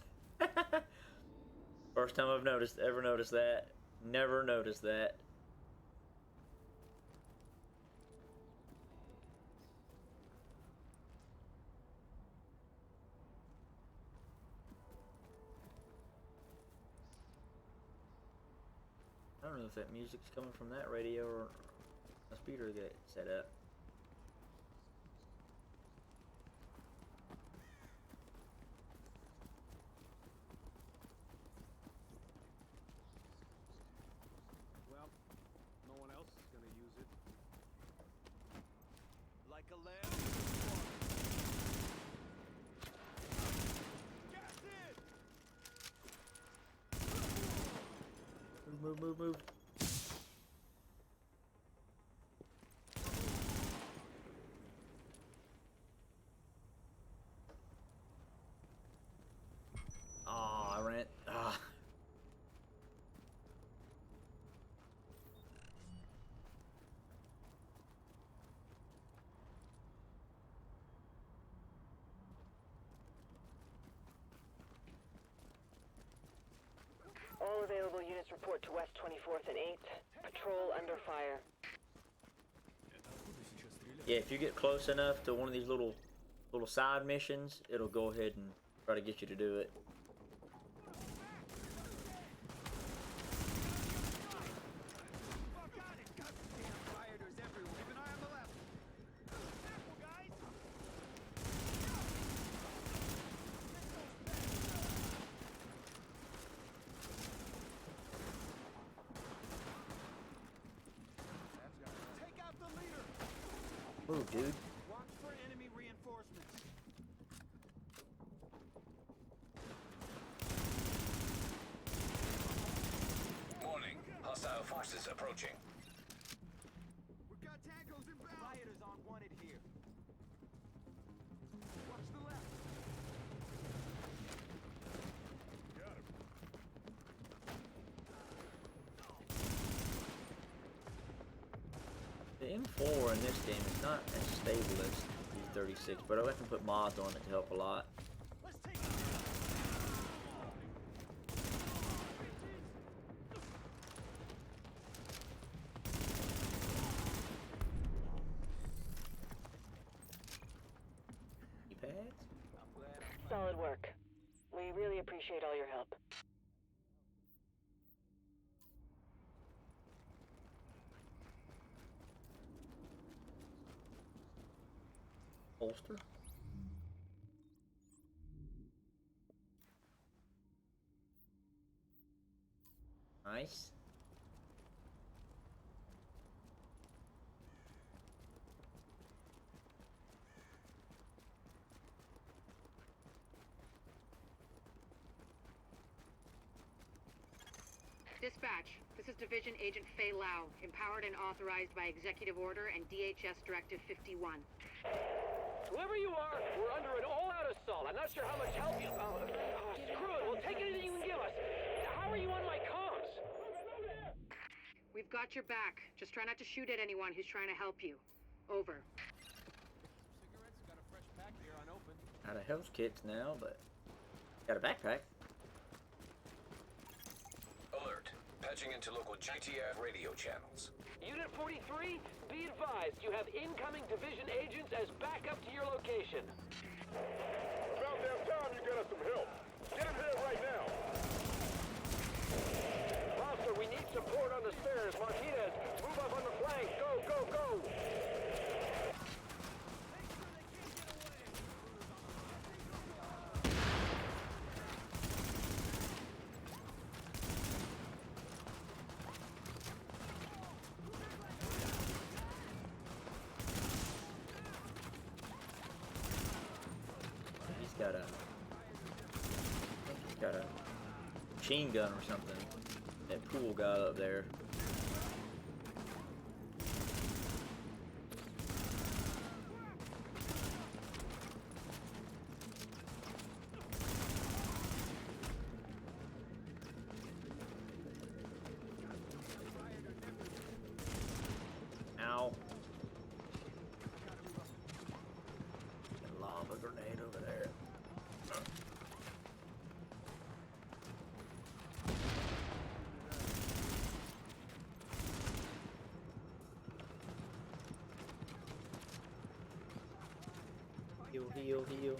S1: First time I've ever noticed that. Never noticed that. don't know if that music's coming from that radio or a speeder get set up.
S7: Well, no one else is gonna use it. Like a lamb. Gas in!
S1: Move. Oh, I ran. Ah.
S19: All available units report to West 24th and 8th. Patrol under fire.
S1: Yeah, if you get close enough to one of these little side missions, it'll go ahead and try to get you to do it. Move, dude.
S7: Watch for enemy reinforcements.
S12: Warning. Hostile forces approaching.
S7: We've got tangos inbound. Rioters on wanted here. Watch the left. Got him.
S1: The M4 in this game is not as stable as the 36, but I can put mods on it to help a lot.
S19: Solid work. We really appreciate all your help.
S1: Holster. Nice.
S2: Dispatch, this is Division Agent Fei Lau, empowered and authorized by Executive Order and DHS Directive 51.
S13: Whoever you are, we're under an all-out assault. I'm not sure how much help you... screw it. We'll take anything you can give us. How are you on my comms?
S2: We've got your back. Just try not to shoot at anyone who's trying to help you. Over.
S7: Cigarettes, got a fresh pack here unopened.
S1: Out of health kits now, but got a backpack.
S12: Alert. Patching into local JTF radio channels.
S13: Unit 43, be advised, you have incoming division agents as backup to your location.
S4: About damn time you get us some help. Get him here right now.
S13: Monster, we need support on the stairs. Martinez, move up on the flank. Go, go, go!
S1: He's got a machine gun or something. That pool guy up there. Ow. Lava grenade over there. Heal.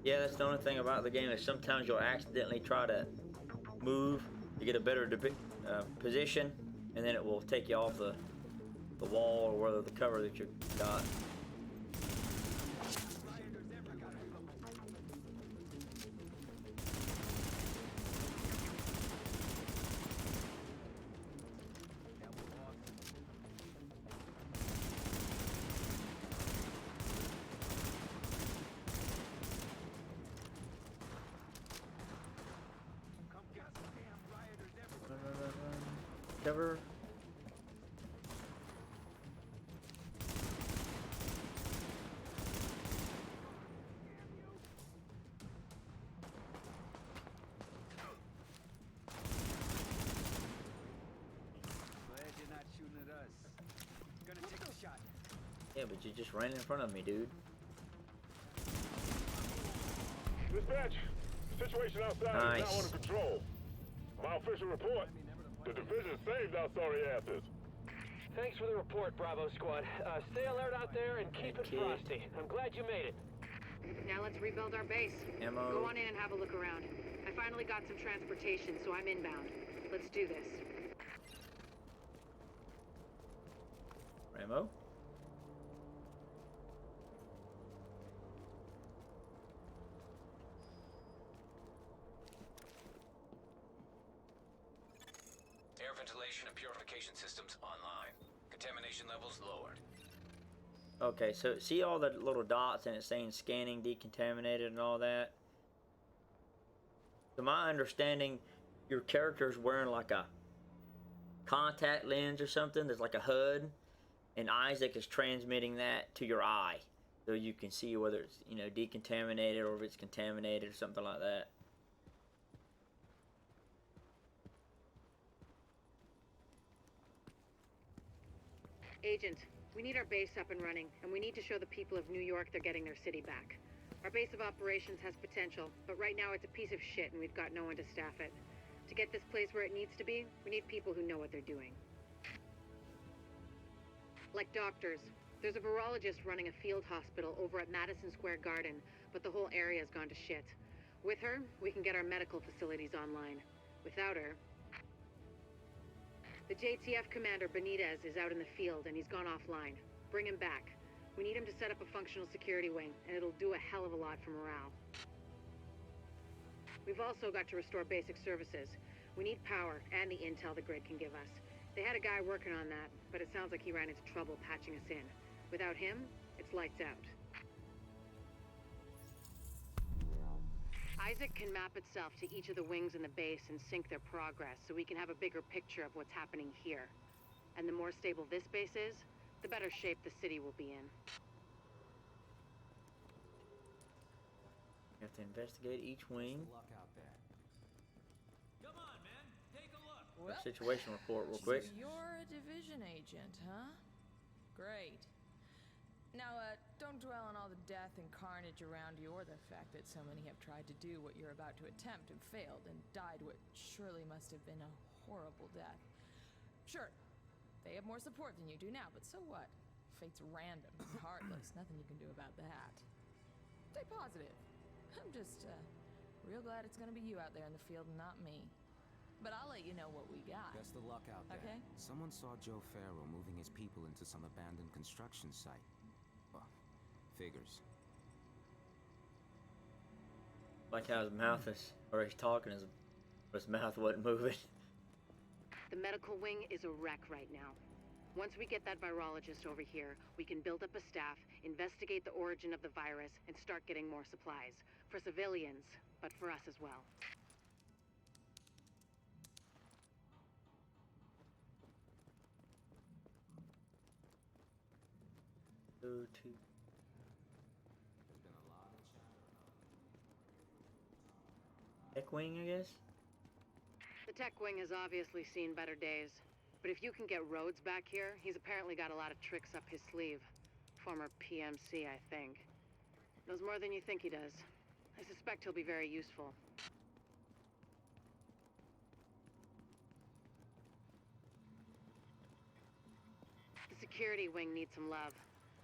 S1: Yeah, that's the only thing about the game is sometimes you'll accidentally try to move to get a better position, and then it will take you off the wall or whether the cover that you got. Cover.
S18: Glad you're not shooting at us. Gonna take a shot.
S1: Yeah, but you just ran in front of me, dude.
S4: Dispatch, the situation outside is now under control. My official report, the division saved our sorry asses.
S13: Thanks for the report, Bravo Squad. Stay alert out there and keep it frosty. I'm glad you made it.
S2: Now let's rebuild our base.
S1: Ammo.
S2: Go on in and have a look around. I finally got some transportation, so I'm inbound. Let's do this.
S1: Ramo.
S12: Air ventilation and purification systems online. Contamination levels lowered.
S1: Okay, so see all the little dots and it's saying scanning, decontaminated, and all that? To my understanding, your character's wearing like a contact lens or something. There's like a HUD, and Isaac is transmitting that to your eye, so you can see whether it's, you know, decontaminated or if it's contaminated or something like that.
S2: Agent, we need our base up and running, and we need to show the people of New York they're getting their city back. Our base of operations has potential, but right now it's a piece of shit and we've got no one to staff it. To get this place where it needs to be, we need people who know what they're doing. Like doctors. There's a virologist running a field hospital over at Madison Square Garden, but the whole area's gone to shit. With her, we can get our medical facilities online. Without her... The JTF commander, Benitez, is out in the field and he's gone offline. Bring him back. We need him to set up a functional security wing, and it'll do a hell of a lot for morale. We've also got to restore basic services. We need power and the intel the grid can give us. They had a guy working on that, but it sounds like he ran into trouble patching us in. Without him, it's lights out. Isaac can map itself to each of the wings in the base and sync their progress so we can have a bigger picture of what's happening here. And the more stable this base is, the better shape the city will be in.
S1: You have to investigate each wing.
S11: Come on, man. Take a look.
S1: Situation report real quick.
S5: So you're a division agent, huh? Great. Now, don't dwell on all the death and carnage around you or the fact that so many have tried to do what you're about to attempt and failed and died what surely must have been a horrible death. Sure, they have more support than you do now, but so what? Fate's random and heartless. Nothing you can do about that. Stay positive. I'm just, real glad it's gonna be you out there in the field and not me. But I'll let you know what we got.
S8: Best of luck out there.
S5: Okay?
S8: Someone saw Joe Farrow moving his people into some abandoned construction site. Well, figures.
S1: Like how his mouth is, or he's talking, his mouth wasn't moving.
S2: The medical wing is a wreck right now. Once we get that virologist over here, we can build up a staff, investigate the origin of the virus, and start getting more supplies. For civilians, but for us as well.
S1: Go to... Tech wing, I guess?
S2: The tech wing has obviously seen better days. But if you can get Rhodes back here, he's apparently got a lot of tricks up his sleeve. Former PMC, I think. Knows more than you think he does. I suspect he'll be very useful. The security wing needs some love.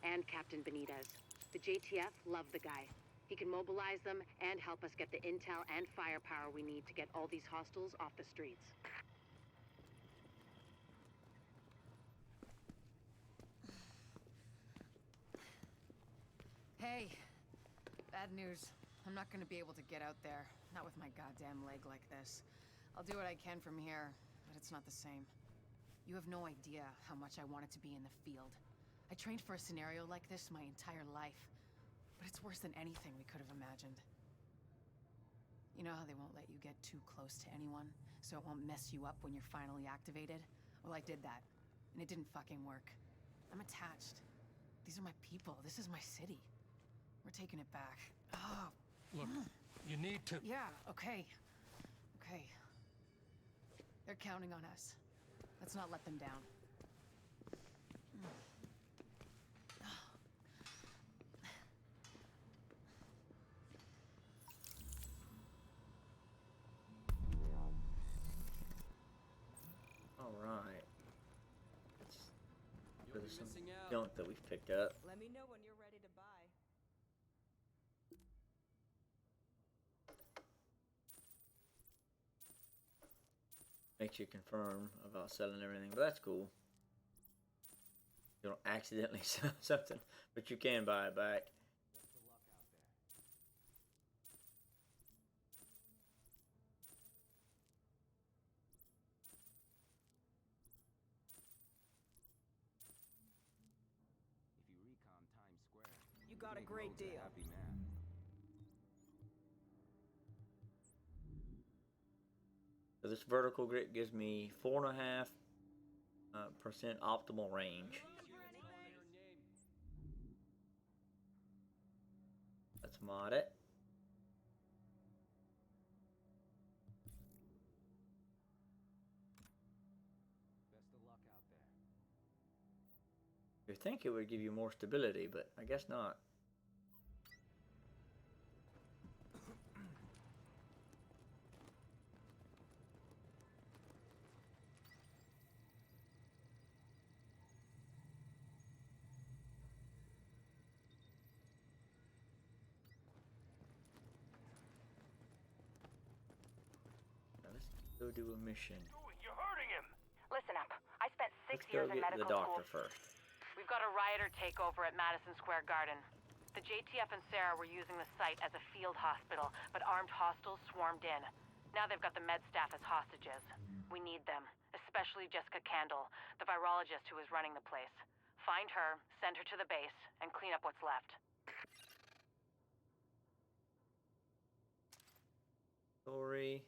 S2: And Captain Benitez. The JTF love the guy. He can mobilize them and help us get the intel and firepower we need to get all these hostiles off the streets.
S16: Hey, bad news. I'm not gonna be able to get out there. Not with my goddamn leg like this. I'll do what I can from here, but it's not the same. You have no idea how much I wanted to be in the field. I trained for a scenario like this my entire life. But it's worse than anything we could have imagined. You know how they won't let you get too close to anyone, so it won't mess you up when you're finally activated? Well, I did that, and it didn't fucking work. I'm attached. These are my people. This is my city. We're taking it back. Oh.
S9: Look, you need to...
S16: Yeah, okay. Okay. They're counting on us. Let's not let them down.
S1: Alright. There's some junk that we've picked up.
S14: Let me know when you're ready to buy.
S1: Makes you confirm about selling everything, but that's cool. You don't accidentally sell something, but you can buy it back.
S8: If you recon Times Square,
S14: You got a great
S8: Rhodes
S14: deal.
S8: Happy man.
S1: So this vertical grip gives me 4.5% optimal range. Let's mod it.
S8: Best of luck out there.
S1: You'd think it would give you more stability, but I guess not. Now let's go do a mission.
S4: You're hurting him.
S2: Listen up. I spent 6
S1: Let's go
S2: years in
S1: get
S2: medical
S1: the doctor
S2: school.
S1: first.
S2: We've got a rioter takeover at Madison Square Garden. The JTF and Sarah were using the site as a field hospital, but armed hostiles swarmed in. Now they've got the med staff as hostages. We need them, especially Jessica Candle, the virologist who is running the place. Find her, send her to the base, and clean up what's left.
S1: Story.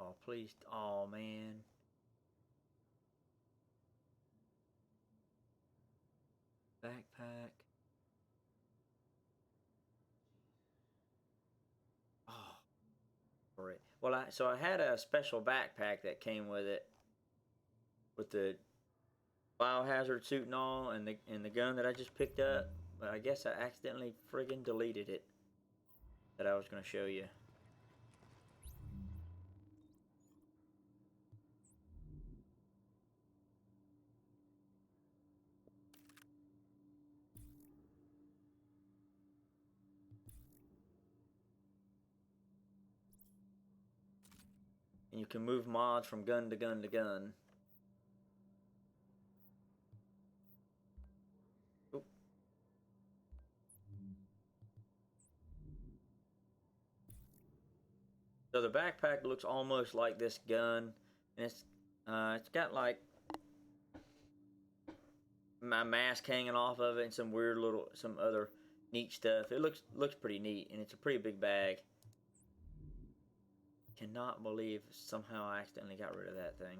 S1: Oh, please. Oh, man. Backpack. Oh. Great. Well, I had a special backpack that came with it, with the biohazard suit and all, and the gun that I just picked up. But I guess I accidentally friggin' deleted it. That I was gonna show you. And you can move mods from gun to gun to gun. Oop. So the backpack looks almost like this gun, and it's got like my mask hanging off of it and some weird some other neat stuff. It looks pretty neat, and it's a pretty big bag. Cannot believe somehow I accidentally got rid of that thing.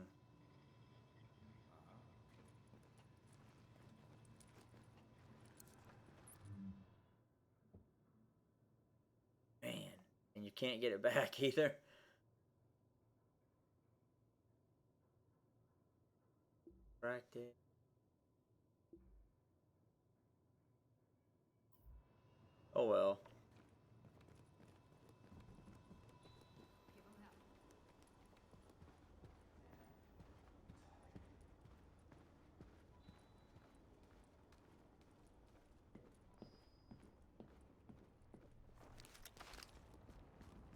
S1: Man, and you can't get it back either. Cracked it. Oh well.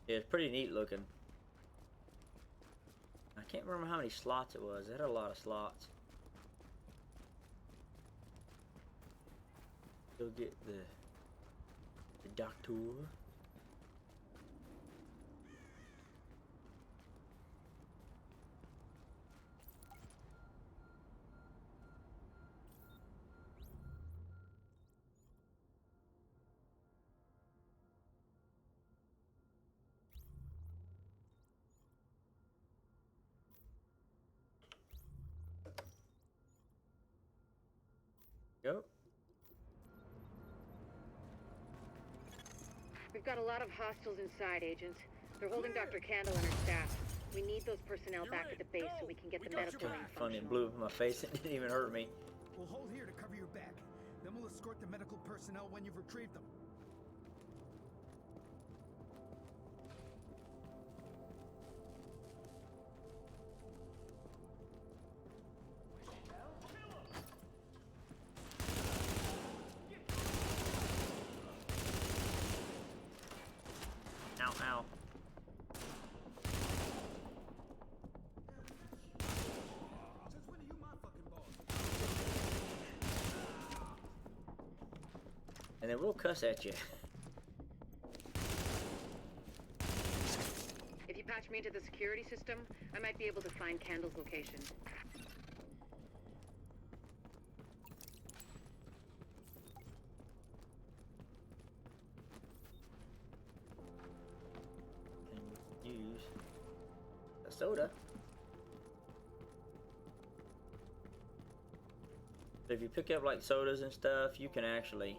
S1: Yeah, it's pretty neat looking. I can't remember how many slots it was. It had a lot of slots. Go get the doctor. Go.
S2: We've got a lot of hostiles inside, Agent. They're holding Dr. Candle and her staff. We need those personnel back at the base so we can get the medical wing
S1: Funny,
S2: functional.
S1: it blew up in my face. It didn't even hurt me.
S10: We'll hold here to cover your back. Then we'll escort the medical personnel when you've retrieved them.
S1: Ow, ow. And then we'll cuss at you.
S2: If you patch me into the security system, I might be able to find Candle's location.
S1: Can use a soda. So if you pick up like sodas and stuff, you can actually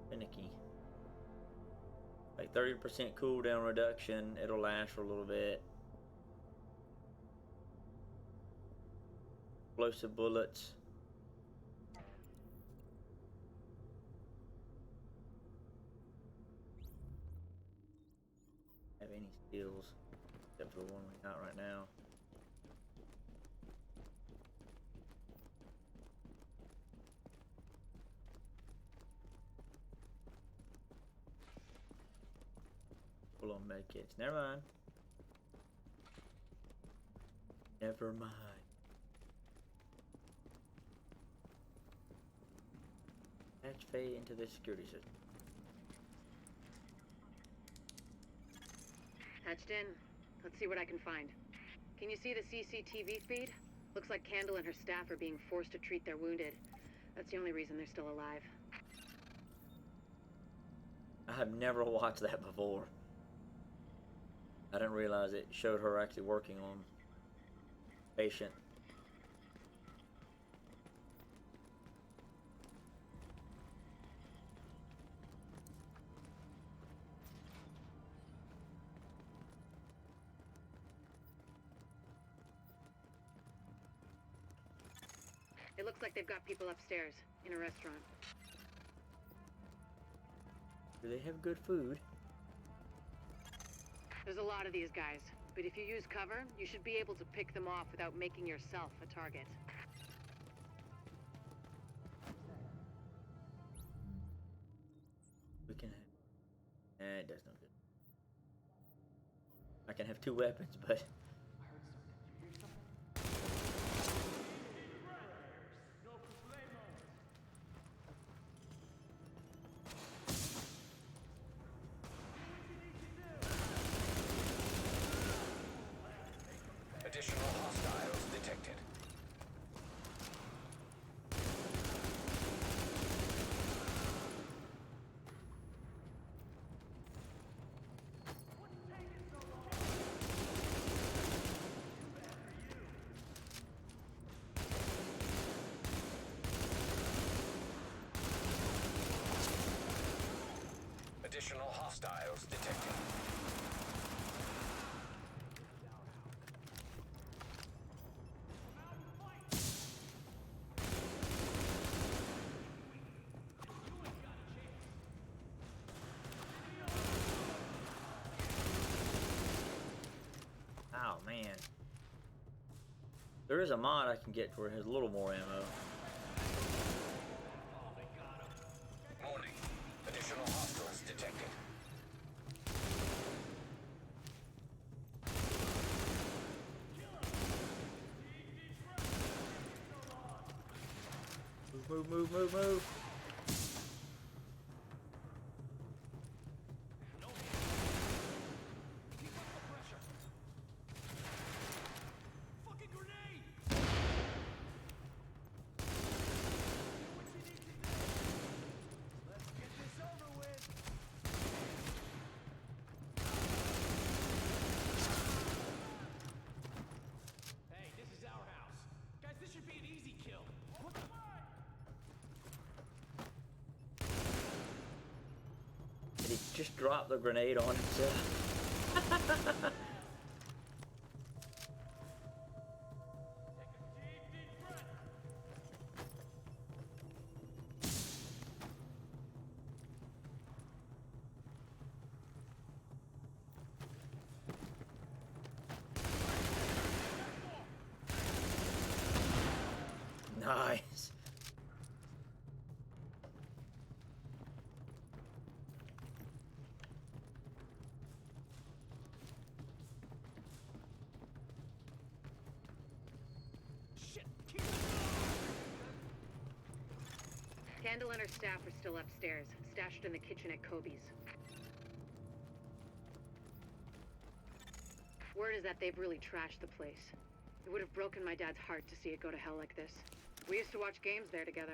S1: finicky. Like 30% cooldown reduction, it'll last for a little bit. Explosive bullets. Have any skills except for the one we got right now. Full on medkits. Never mind. Never mind. Patch Faye into the security system.
S2: Patched in. Let's see what I can find. Can you see the CCTV feed? Looks like Candle and her staff are being forced to treat their wounded. That's the only reason they're still alive.
S1: I have never watched that before. I didn't realize it showed her actually working on patient.
S2: It looks like they've got people upstairs, in a restaurant.
S1: Do they have good food?
S2: There's a lot of these guys, but if you use cover, you should be able to pick them off without making yourself a target.
S1: We can have... it does no good. I can have 2 weapons, but...
S12: Additional hostiles detected. Additional hostiles detected.
S1: Oh man. There is a mod I can get where it has a little more ammo.
S12: Warning. Additional hostiles detected.
S1: Move, move, move, move. Did he just drop the grenade on himself? Nice.
S2: Candle and her staff are still upstairs, stashed in the kitchen at Kobe's. Word is that they've really trashed the place. It would have broken my dad's heart to see it go to hell like this. We used to watch games there together.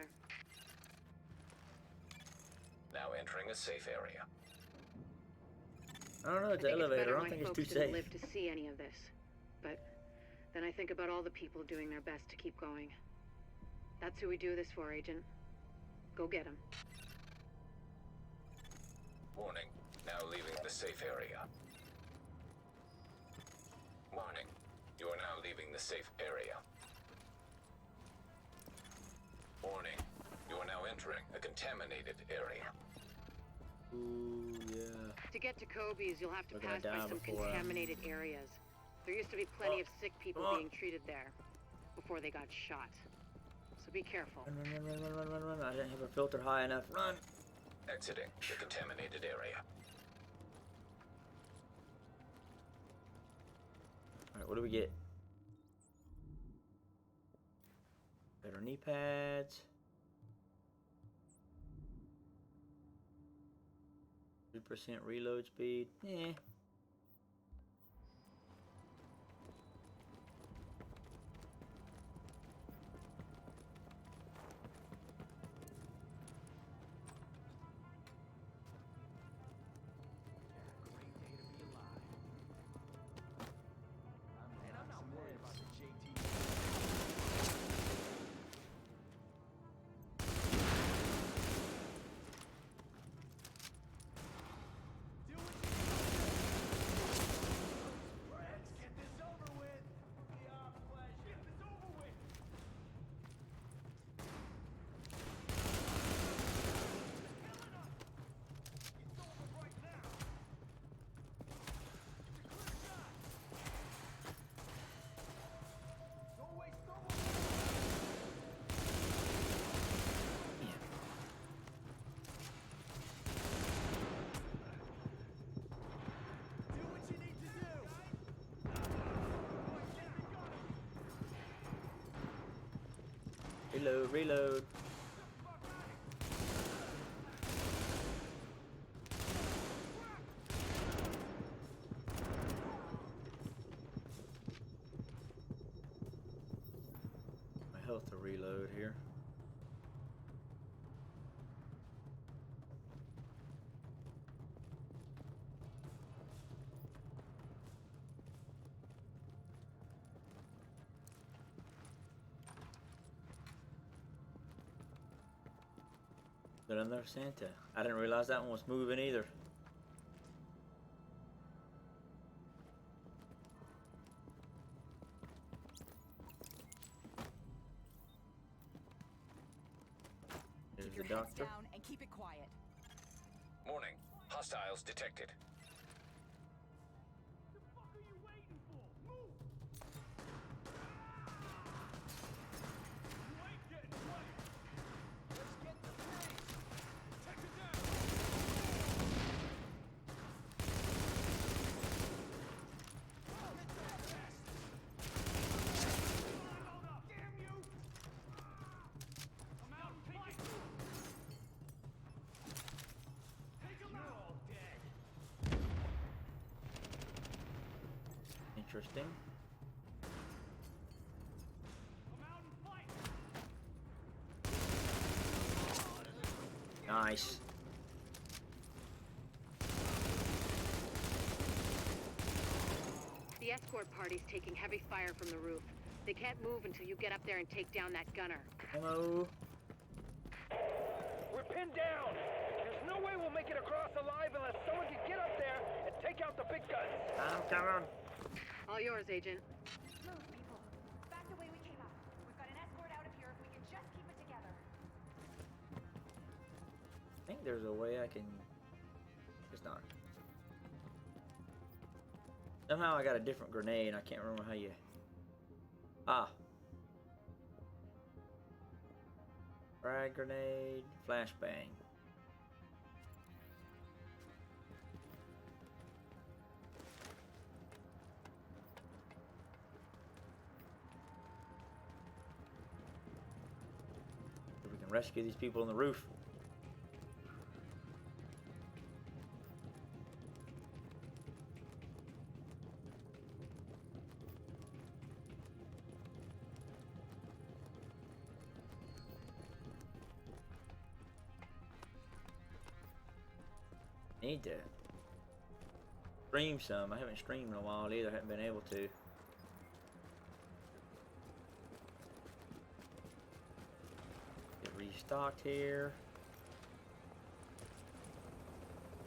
S12: Now entering a safe area.
S1: I don't know, it's the elevator. I don't think it's too safe.
S2: Live to see any of this, but then I think about all the people doing their best to keep going. That's who we do this for, Agent. Go get him.
S12: Warning. Now leaving the safe area. Warning. You are now leaving the safe area. Warning. You are now entering a contaminated area.
S1: Ooh, yeah.
S2: To get to Kobe's, you'll have to pass by some contaminated areas. There used to be plenty of sick people being treated there before they got shot. So be careful.
S1: Run, run, run, run, run, run, run. I didn't have a filter high enough. Run!
S12: Exiting the contaminated area.
S1: Alright, what do we get? Better knee pads. 3% reload speed. Eh. Reload, reload. My health to reload here. But another Santa. I didn't realize that one was moving either. There's the doctor.
S3: Down and keep it quiet.
S12: Warning. Hostiles detected.
S1: Interesting. Nice.
S2: The escort party's taking heavy fire from the roof. They can't move until you get up there and take down that gunner.
S1: Hello.
S11: We're pinned down. There's no way we'll make it across alive unless someone can get up there and take out the big guns.
S1: I'm coming.
S2: All yours, Agent.
S3: Move, people. Back the way we came up. We've got an escort out of here if we can just keep it together.
S1: I think there's a way I can... It's not. Somehow I got a different grenade. I can't remember how you... Ah. Frag grenade. Flashbang. We can rescue these people on the roof. Need to stream some. I haven't streamed in a while either. I haven't been able to. Get restocked here.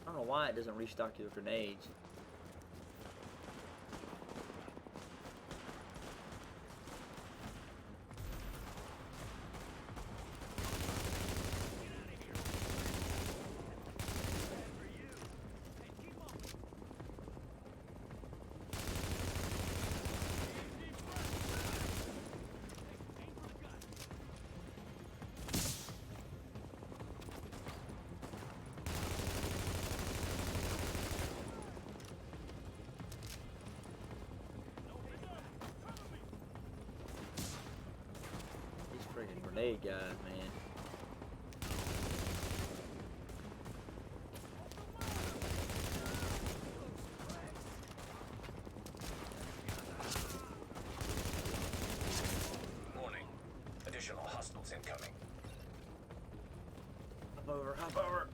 S1: I don't know why it doesn't restock you with grenades. Grenade guys, man.
S12: Warning. Additional hostiles incoming.
S1: Hop over, hop over.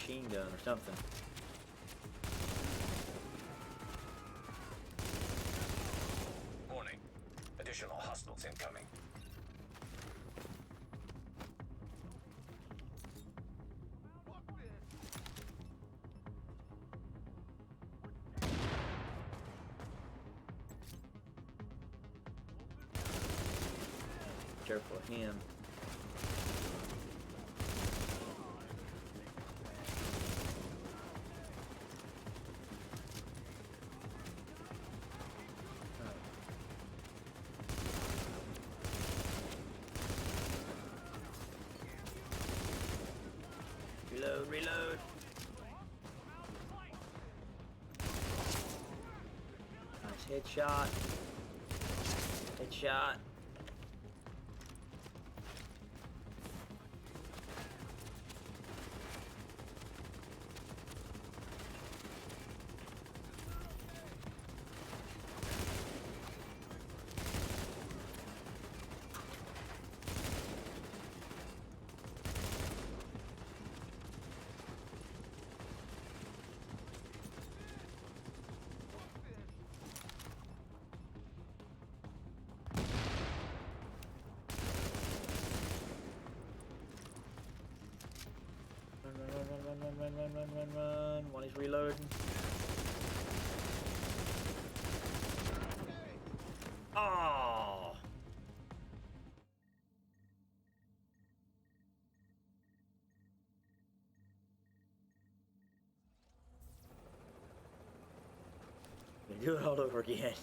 S1: Machine gun or something.
S12: Warning. Additional hostiles incoming.
S1: Careful of him. Reload, reload. Nice headshot. Headshot. Run. While he's reloading. Oh! Do it all over again.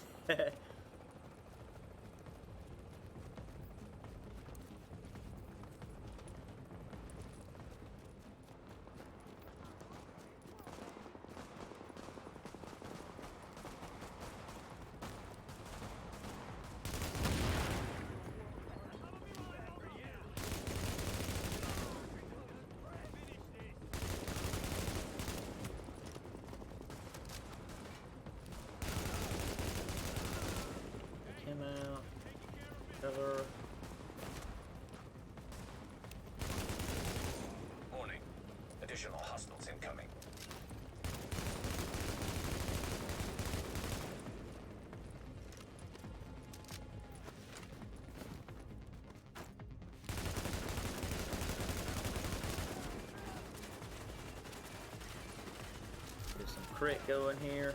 S1: some crit going here.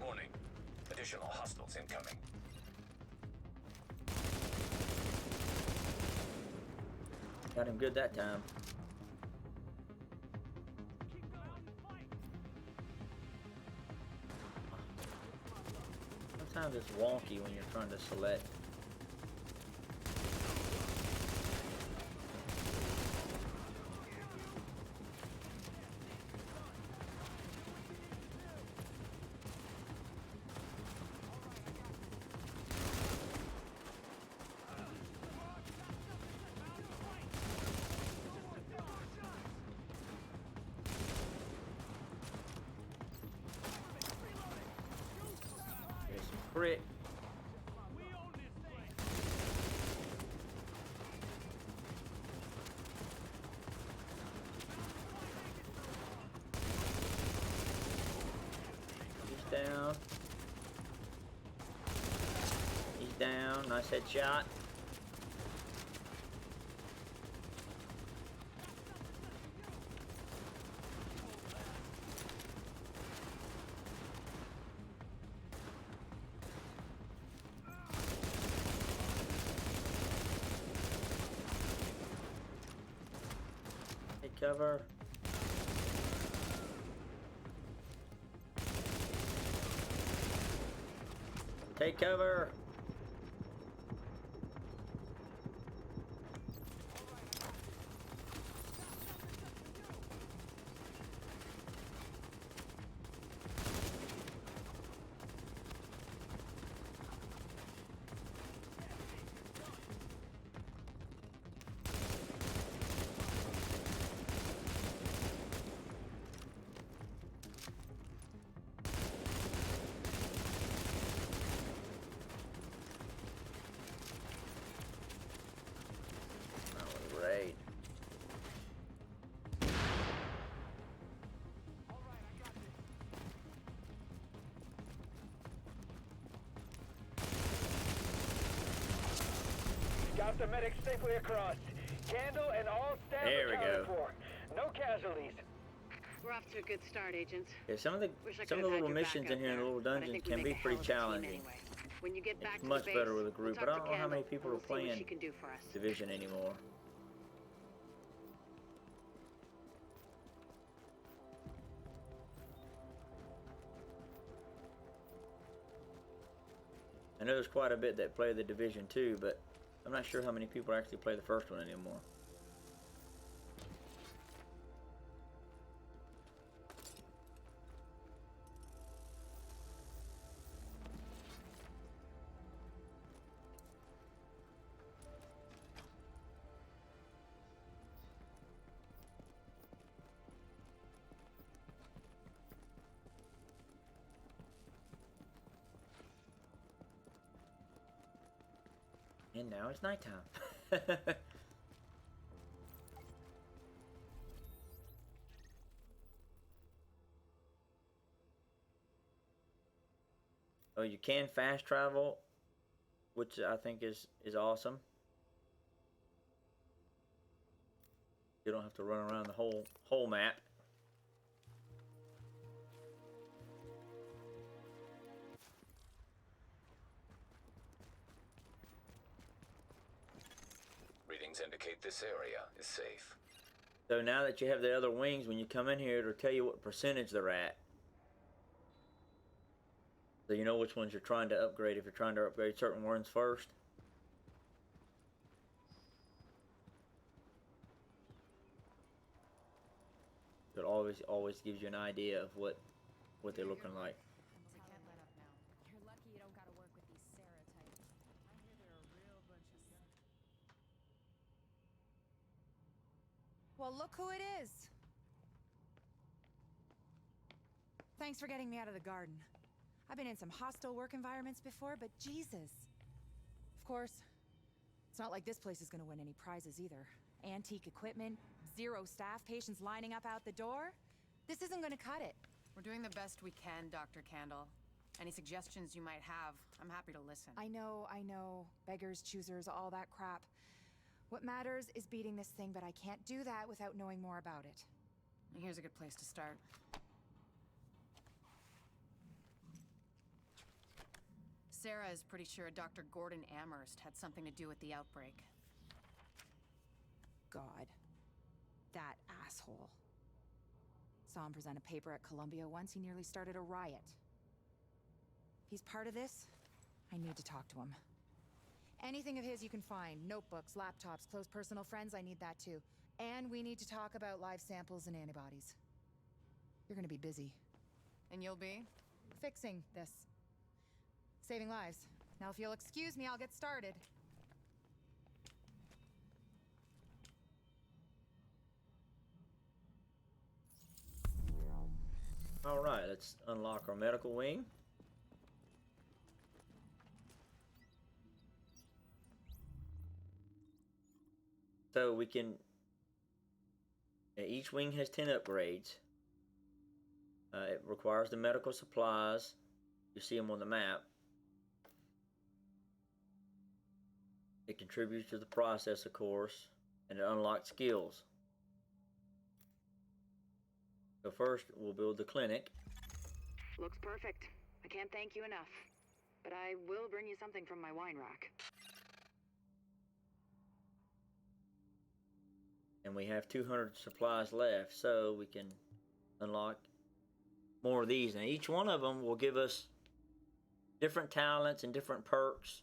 S12: Warning. Additional hostiles incoming.
S1: Got him good that time. Sometimes it's wonky when you're trying to select. Crit. He's down. He's down. Nice headshot. Cover. Take cover. Great.
S17: Got the medics safely across. Candle and all staff
S1: there we
S17: accounted
S1: go.
S17: for. No casualties.
S2: We're off to a good start, agents.
S1: Yeah, some of the little missions in here in the little dungeons can be pretty challenging.
S2: Anyway. When you get back
S1: It's
S2: to
S1: much
S2: the base,
S1: better with a group, but I don't know how many people are playing
S2: what she can do for us.
S1: Division anymore. I know there's quite a bit that play the Division 2, but I'm not sure how many people actually play the first one anymore. And now it's nighttime. Oh, you can fast travel, which I think is awesome. You don't have to run around the whole map.
S12: Readings indicate this area is safe.
S1: So now that you have the other wings, when you come in here, it'll tell you what percentage they're at. So you know which ones you're trying to upgrade if you're trying to upgrade certain ones first. It always gives you an idea of what they're looking like.
S3: You're lucky you don't gotta work with these Sarah types. I hear they're a real bunch of... Well, look who it is. Thanks for getting me out of the garden. I've been in some hostile work environments before, but Jesus. Of course, it's not like this place is gonna win any prizes either. Antique equipment, 0 staff, patients lining up out the door. This isn't gonna cut it.
S16: We're doing the best we can, Dr. Candle. Any suggestions you might have, I'm happy to listen.
S3: I know. Beggars, choosers, all that crap. What matters is beating this thing, but I can't do that without knowing more about it.
S16: Here's a good place to start. Sarah is pretty sure Dr. Gordon Amherst had something to do with the outbreak.
S3: God. That asshole. Saw him present a paper at Columbia once. He nearly started a riot. If he's part of this, I need to talk to him. Anything of his you can find. Notebooks, laptops, close personal friends, I need that too. And we need to talk about live samples and antibodies. You're gonna be busy.
S16: And you'll be?
S3: Fixing this. Saving lives. Now if you'll excuse me, I'll get started.
S1: Alright, let's unlock our medical wing. So we can... each wing has 10 upgrades. It requires the medical supplies. You see them on the map. It contributes to the process, of course, and it unlocks skills. So first, we'll build the clinic.
S2: Looks perfect. I can't thank you enough. But I will bring you something from my wine rack.
S1: And we have 200 supplies left, so we can unlock more of these. And each one of them will give us different talents and different perks.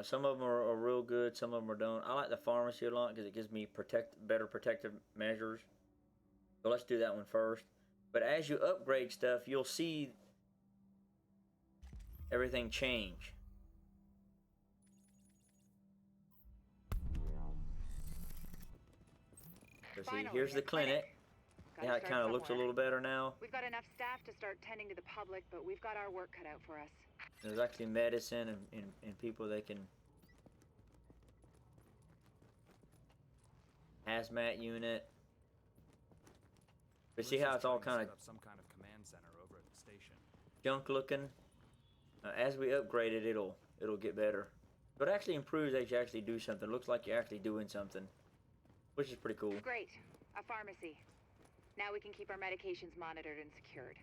S1: Some of them are real good, some of them are don't. I like the pharmacy a lot because it gives me better protective measures. So let's do that one first. But as you upgrade stuff, you'll see everything change. So see, here's the clinic. Yeah, it kind of looks a little better now.
S2: We've got enough staff to start tending to the public, but we've got our work cut out for us.
S1: There's actually medicine and people that can... hazmat unit. But see how it's all kind of...
S7: some kind of command center over at the station.
S1: Junk looking. As we upgrade it, it'll get better. But it actually improves as you actually do something. It looks like you're actually doing something, which is pretty cool.
S2: Great. A pharmacy. Now we can keep our medications monitored and secured.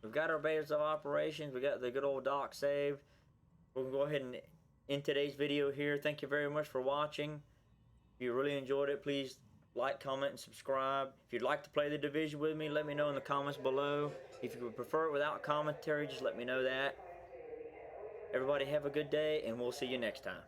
S1: We've got our base of operations. We got the good old dock saved. We're going to go ahead and end today's video here. Thank you very much for watching. If you really enjoyed it, please like, comment, and subscribe. If you'd like to play the Division with me, let me know in the comments below. If you would prefer it without commentary, just let me know that. Everybody have a good day, and we'll see you next time.